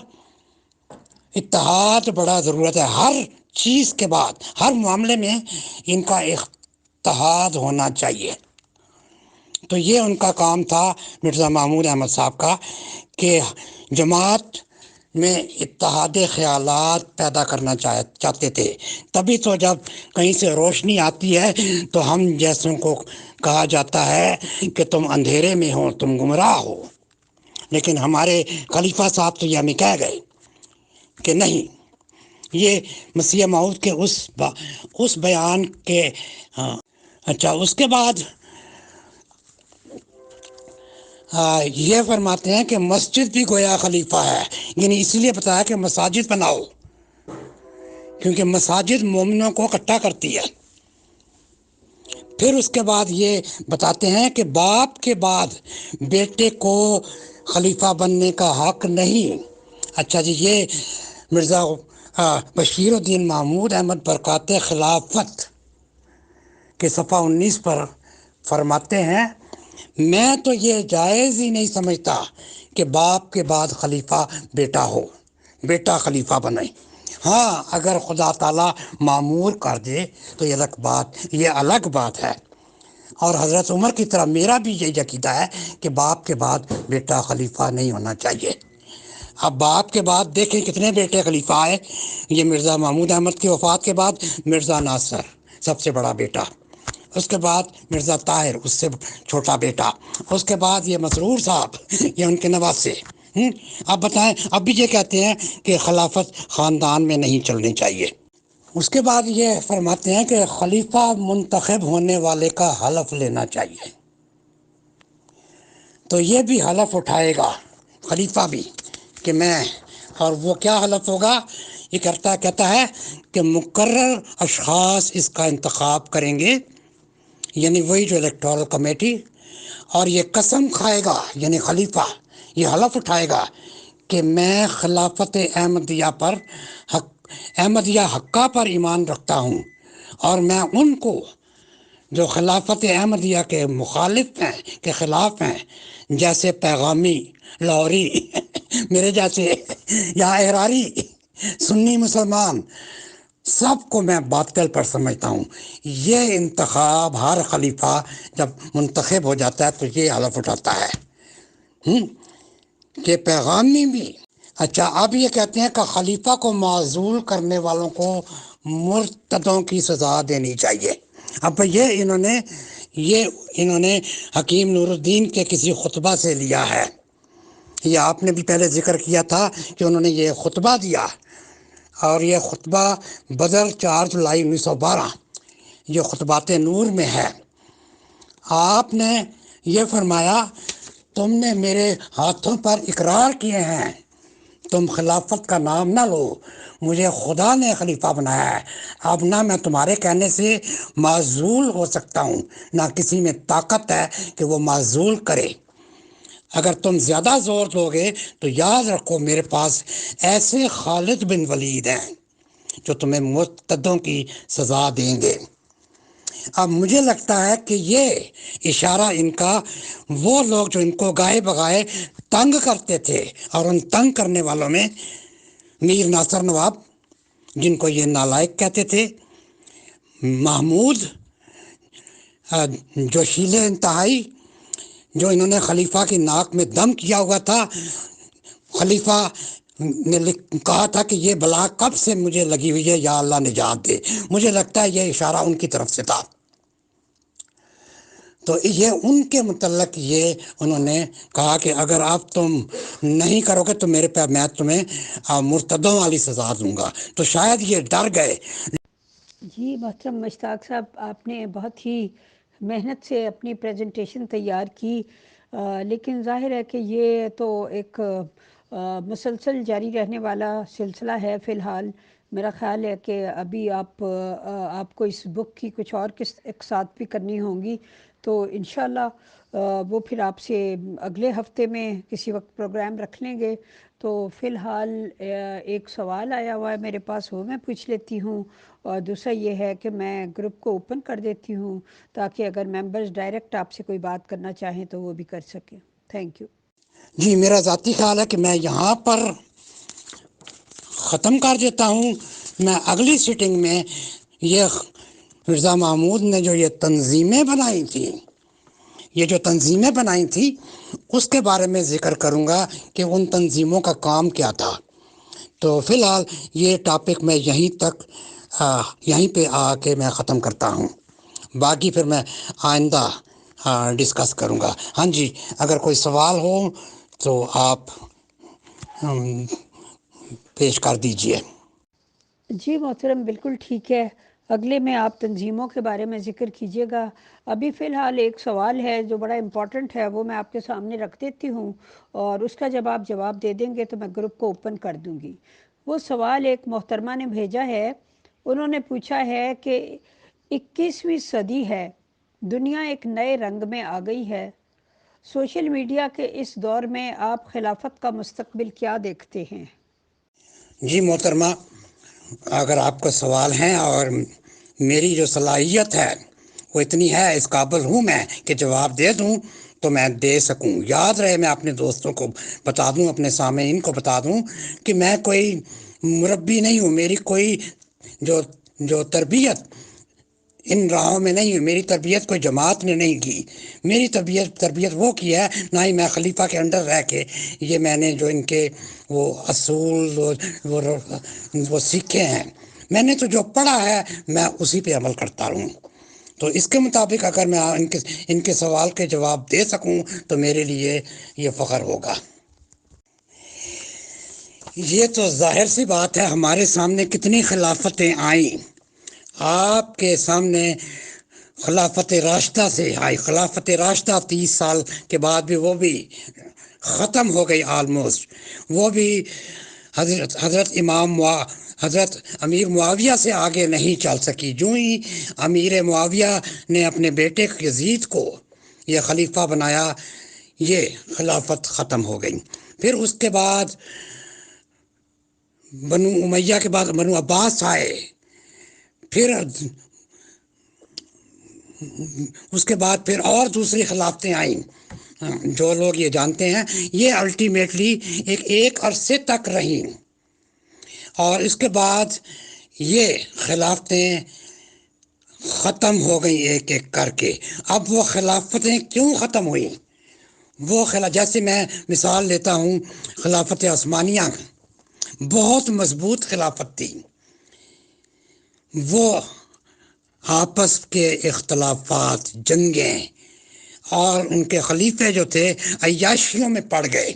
اتحاد بڑا ضرورت ہے، ہر چیز کے بعد ہر معاملے میں ان کا اتحاد ہونا چاہیے۔ تو یہ ان کا کام تھا مرزا محمود احمد صاحب کا، کہ جماعت میں اتحاد خیالات پیدا کرنا چاہتے تھے۔ تبھی تو جب کہیں سے روشنی آتی ہے تو ہم جیسوں کو کہا جاتا ہے کہ تم اندھیرے میں ہو، تم گمراہ ہو، لیکن ہمارے خلیفہ صاحب تو یہ ہمیں کہہ گئے کہ نہیں، یہ مسیح موعود کے اس بیان کے اچھا، اس کے بعد یہ فرماتے ہیں کہ مسجد بھی گویا خلیفہ ہے، یعنی اسی لیے بتایا کہ مساجد بناؤ، کیونکہ مساجد مومنوں کو اکٹھا کرتی ہے۔ پھر اس کے بعد یہ بتاتے ہیں کہ باپ کے بعد بیٹے کو خلیفہ بننے کا حق نہیں۔ اچھا جی، یہ مرزا بشیر الدین محمود احمد برکات خلافت کے صفحہ 19 پر فرماتے ہیں، میں تو یہ جائز ہی نہیں سمجھتا کہ باپ کے بعد خلیفہ بیٹا ہو، بیٹا خلیفہ بنے۔ ہاں، اگر خدا تعالیٰ معمور کر دے تو یہ الگ بات ہے، اور حضرت عمر کی طرح میرا بھی یہی عقیدہ ہے کہ باپ کے بعد بیٹا خلیفہ نہیں ہونا چاہیے۔ اب باپ کے بعد دیکھیں کتنے بیٹے خلیفہ آئے۔ یہ مرزا محمود احمد کی وفات کے بعد مرزا ناصر سب سے بڑا بیٹا، اس کے بعد مرزا طاہر اس سے چھوٹا بیٹا، اس کے بعد یہ مسرور صاحب، یہ ان کے نواسے، اب بتائیں، اب بھی یہ کہتے ہیں کہ خلافت خاندان میں نہیں چلنی چاہیے۔ اس کے بعد یہ فرماتے ہیں کہ خلیفہ منتخب ہونے والے کا حلف لینا چاہیے۔ تو یہ بھی حلف اٹھائے گا خلیفہ بھی کہ میں، اور وہ کیا حلف ہوگا؟ یہ کہتا ہے کہ مقرر اشخاص اس کا انتخاب کریں گے، یعنی وہی جو الیکٹورل کمیٹی، اور یہ قسم کھائے گا، یعنی خلیفہ یہ حلف اٹھائے گا کہ میں خلافت احمدیہ پر احمدیہ حقہ پر ایمان رکھتا ہوں، اور میں ان کو جو خلافت احمدیہ کے مخالف ہیں، کے خلاف ہیں، جیسے پیغامی، لاہوری میرے جیسے، یا احراری، سنی مسلمان، سب کو میں باطل پر سمجھتا ہوں۔ یہ انتخاب ہر خلیفہ جب منتخب ہو جاتا ہے تو یہ حلف اٹھاتا ہے کہ پیغامی بھی۔ اچھا، اب یہ کہتے ہیں کہ خلیفہ کو معزول کرنے والوں کو مرتدوں کی سزا دینی چاہیے۔ اب یہ انہوں نے حکیم نور الدین کے کسی خطبہ سے لیا ہے۔ یہ آپ نے بھی پہلے ذکر کیا تھا کہ انہوں نے یہ خطبہ دیا، اور یہ خطبہ بدر 4 جولائی 1912 یہ خطبات نور میں ہے۔ آپ نے یہ فرمایا، تم نے میرے ہاتھوں پر اقرار کیے ہیں، تم خلافت کا نام نہ لو، مجھے خدا نے خلیفہ بنایا ہے، اب نہ میں تمہارے کہنے سے معزول ہو سکتا ہوں، نہ کسی میں طاقت ہے کہ وہ معزول کرے۔ اگر تم زیادہ زور دو گے تو یاد رکھو میرے پاس ایسے خالد بن ولید ہیں جو تمہیں مرتدوں کی سزا دیں گے۔ اب مجھے لگتا ہے کہ یہ اشارہ ان کا وہ لوگ جو ان کو گائے بگائے تنگ کرتے تھے، اور ان تنگ کرنے والوں میں میر ناصر نواب، جن کو یہ نالائق کہتے تھے، محمود جوشیل انتہائی، جو انہوں نے خلیفہ کی ناک میں دم کیا ہوا تھا۔ خلیفہ نے کہا تھا کہ یہ بلا کب سے مجھے لگی ہوئی ہے، یا اللہ نجات دے۔ مجھے لگتا ہے یہ اشارہ ان کی طرف سے تھا۔ تو یہ ان کے متعلق یہ انہوں نے کہا کہ اگر آپ تم نہیں کرو گے تو میں تمہیں مرتدوں والی سزا دوں گا۔ تو شاید یہ ڈر گئے۔ جی محترم مشتاق صاحب، آپ نے بہت ہی محنت سے اپنی پریزنٹیشن تیار کی، لیکن ظاہر ہے کہ یہ تو ایک مسلسل جاری رہنے والا سلسلہ ہے۔ فی الحال میرا خیال ہے کہ ابھی آپ کو اس بک کی کچھ اور اقساط بھی کرنی ہوں گی، تو انشاءاللہ وہ پھر آپ سے اگلے ہفتے میں کسی وقت پروگرام رکھ لیں گے۔ تو فی الحال ایک سوال آیا ہوا ہے میرے پاس، وہ میں پوچھ لیتی ہوں، اور دوسرا یہ ہے کہ میں گروپ کو اوپن کر دیتی ہوں تاکہ اگر ممبرز ڈائریکٹ آپ سے کوئی بات کرنا چاہیں تو وہ بھی کر سکیں۔ Thank you. جی، میرا ذاتی خیال ہے کہ میں یہاں پر ختم کر دیتا ہوں۔ میں اگلی سیٹنگ میں یہ مرزا محمود نے جو یہ تنظیمیں بنائی تھیں اس کے بارے میں ذکر کروں گا کہ ان تنظیموں کا کام کیا تھا۔ تو فی الحال یہ ٹاپک میں یہیں پہ آ کے میں ختم کرتا ہوں، باقی پھر میں آئندہ ڈسکس کروں گا۔ ہاں جی، اگر کوئی سوال ہو تو آپ پیش کر دیجئے۔ جی محترم، بالکل ٹھیک ہے، اگلے میں آپ تنظیموں کے بارے میں ذکر کیجیے گا۔ ابھی فی الحال ایک سوال ہے جو بڑا امپورٹنٹ ہے، وہ میں آپ کے سامنے رکھ دیتی ہوں، اور اس کا جب آپ جواب دے دیں گے تو میں گروپ کو اوپن کر دوں گی۔ وہ سوال ایک محترمہ نے بھیجا ہے، انہوں نے پوچھا ہے کہ 21ویں صدی ہے، دنیا ایک نئے رنگ میں آ گئی ہے، سوشل میڈیا کے اس دور میں آپ خلافت کا مستقبل کیا دیکھتے ہیں؟ جی محترمہ، اگر آپ کا سوال ہے اور میری جو صلاحیت ہے وہ اتنی ہے، اس قابل ہوں میں کہ جواب دے دوں تو میں دے سکوں۔ یاد رہے، میں اپنے دوستوں کو بتا دوں، اپنے سامعین کو بتا دوں کہ میں کوئی مربی نہیں ہوں، میری کوئی جو تربیت ان راہوں میں نہیں ہوئی، میری تربیت کوئی جماعت نے نہیں کی، میری تربیت وہ کی ہے، نہ ہی میں خلیفہ کے انڈر رہ کے یہ میں نے جو ان کے وہ اصول وہ سیکھے ہیں، میں نے تو جو پڑھا ہے میں اسی پہ عمل کرتا رہوں۔ تو اس کے مطابق اگر میں ان کے سوال کے جواب دے سکوں تو میرے لیے یہ فخر ہوگا۔ یہ تو ظاہر سی بات ہے، ہمارے سامنے کتنی خلافتیں آئیں، آپ کے سامنے خلافت راشدہ سے آئی، خلافت راشدہ 30 سال کے بعد بھی وہ بھی ختم ہو گئی آلموسٹ، وہ بھی حضرت امیر معاویہ سے آگے نہیں چل سکی۔ جو ہی امیر معاویہ نے اپنے بیٹے یزید کو یہ خلیفہ بنایا، یہ خلافت ختم ہو گئی۔ پھر اس کے بعد بنو امیہ کے بعد بنو عباس آئے، پھر اس کے بعد پھر اور دوسری خلافتیں آئیں، جو لوگ یہ جانتے ہیں، یہ الٹیمیٹلی ایک عرصے تک رہیں، اور اس کے بعد یہ خلافتیں ختم ہو گئیں ایک ایک کر کے۔ اب وہ خلافتیں کیوں ختم ہوئیں؟ جیسے میں مثال لیتا ہوں، خلافت عثمانیہ بہت مضبوط خلافت تھی، وہ آپس کے اختلافات، جنگیں اور ان کے خلیفے جو تھے عیاشیوں میں پڑ گئے،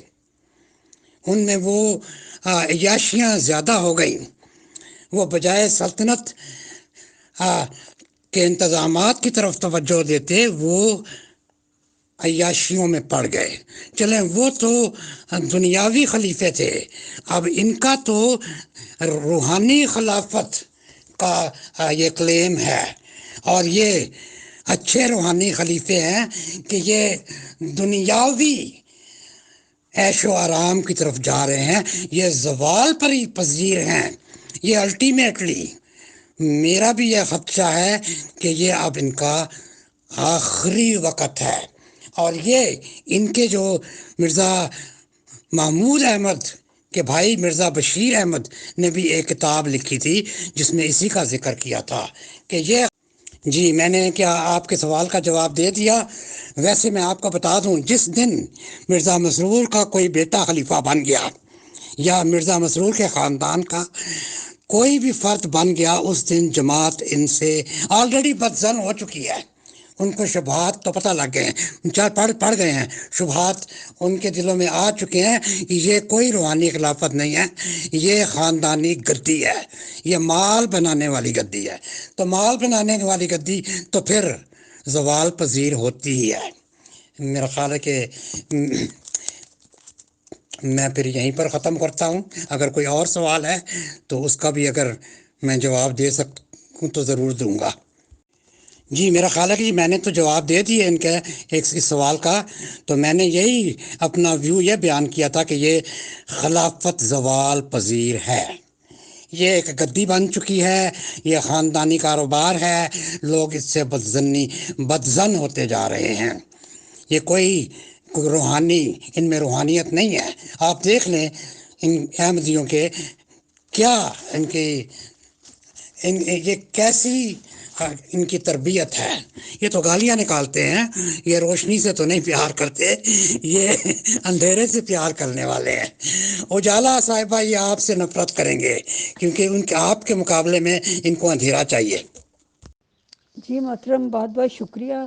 ان میں وہ عیاشیاں زیادہ ہو گئیں، وہ بجائے سلطنت کے انتظامات کی طرف توجہ دیتے وہ عیاشیوں میں پڑ گئے۔ چلیں وہ تو دنیاوی خلیفے تھے، اب ان کا تو روحانی خلافت کا یہ کلیم ہے، اور یہ اچھے روحانی خلیفے ہیں کہ یہ دنیاوی عیش و آرام کی طرف جا رہے ہیں، یہ زوال پر ہی پذیر ہیں۔ یہ الٹیمیٹلی میرا بھی یہ خدشہ ہے کہ یہ اب ان کا آخری وقت ہے، اور یہ ان کے جو مرزا محمود احمد کے بھائی مرزا بشیر احمد نے بھی ایک کتاب لکھی تھی جس میں اسی کا ذکر کیا تھا کہ یہ جی میں نے کیا آپ کے سوال کا جواب دے دیا؟ ویسے میں آپ کو بتا دوں، جس دن مرزا مسرور کا کوئی بیٹا خلیفہ بن گیا یا مرزا مسرور کے خاندان کا کوئی بھی فرد بن گیا، اس دن جماعت ان سے آلریڈی بدظن ہو چکی ہے، ان کو شبہات تو پتہ لگ گئے ہیں، پڑھ گئے ہیں، شبہات ان کے دلوں میں آ چکے ہیں کہ یہ کوئی روحانی خلافت نہیں ہے، یہ خاندانی گدی ہے، یہ مال بنانے والی گدی ہے۔ تو مال بنانے والی گدی تو پھر زوال پذیر ہوتی ہی ہے۔ میرا خیال ہے کہ میں پھر یہیں پر ختم کرتا ہوں، اگر کوئی اور سوال ہے تو اس کا بھی اگر میں جواب دے سکوں تو ضرور دوں گا۔ جی میرا خیال ہے کہ میں نے تو جواب دے دیے ان کے اس سوال کا، تو میں نے یہی اپنا ویو یہ بیان کیا تھا کہ یہ خلافت زوال پذیر ہے، یہ ایک گدی بن چکی ہے، یہ خاندانی کاروبار ہے، لوگ اس سے بدظن ہوتے جا رہے ہیں، یہ کوئی روحانی، ان میں روحانیت نہیں ہے۔ آپ دیکھ لیں ان احمدیوں کے کیا یہ کیسی ان کی تربیت ہے، یہ تو گالیاں نکالتے ہیں، یہ روشنی سے تو نہیں پیار کرتے، یہ اندھیرے سے پیار کرنے والے ہیں۔ اجالا صاحبہ یہ آپ سے نفرت کریں گے کیونکہ آپ کے مقابلے میں ان کو اندھیرا چاہیے۔ جی محترم، بہت بہت شکریہ۔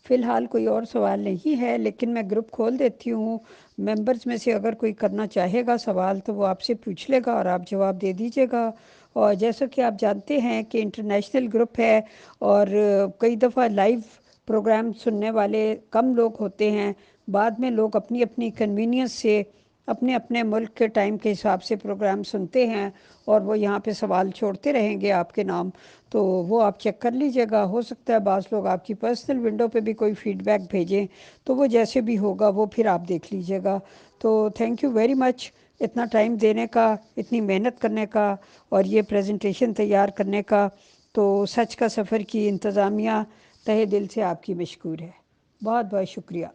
فی الحال کوئی اور سوال نہیں ہے، لیکن میں گروپ کھول دیتی ہوں، ممبرز میں سے اگر کوئی کرنا چاہے گا سوال تو وہ آپ سے پوچھ لے گا اور آپ جواب دے دیجیے گا۔ اور جیسا کہ آپ جانتے ہیں کہ انٹرنیشنل گروپ ہے اور کئی دفعہ لائیو پروگرام سننے والے کم لوگ ہوتے ہیں، بعد میں لوگ اپنی اپنی کنوینئنس سے اپنے اپنے ملک کے ٹائم کے حساب سے پروگرام سنتے ہیں، اور وہ یہاں پہ سوال چھوڑتے رہیں گے آپ کے نام، تو وہ آپ چیک کر لیجئے گا۔ ہو سکتا ہے بعض لوگ آپ کی پرسنل ونڈو پہ بھی کوئی فیڈ بیک بھیجیں، تو وہ جیسے بھی ہوگا وہ پھر آپ دیکھ لیجئے گا۔ تو تھینک یو ویری مچ اتنا ٹائم دینے کا، اتنی محنت کرنے کا اور یہ پریزنٹیشن تیار کرنے کا۔ تو سچ کا سفر کی انتظامیہ تہہ دل سے آپ کی مشکور ہے۔ بہت بہت شکریہ۔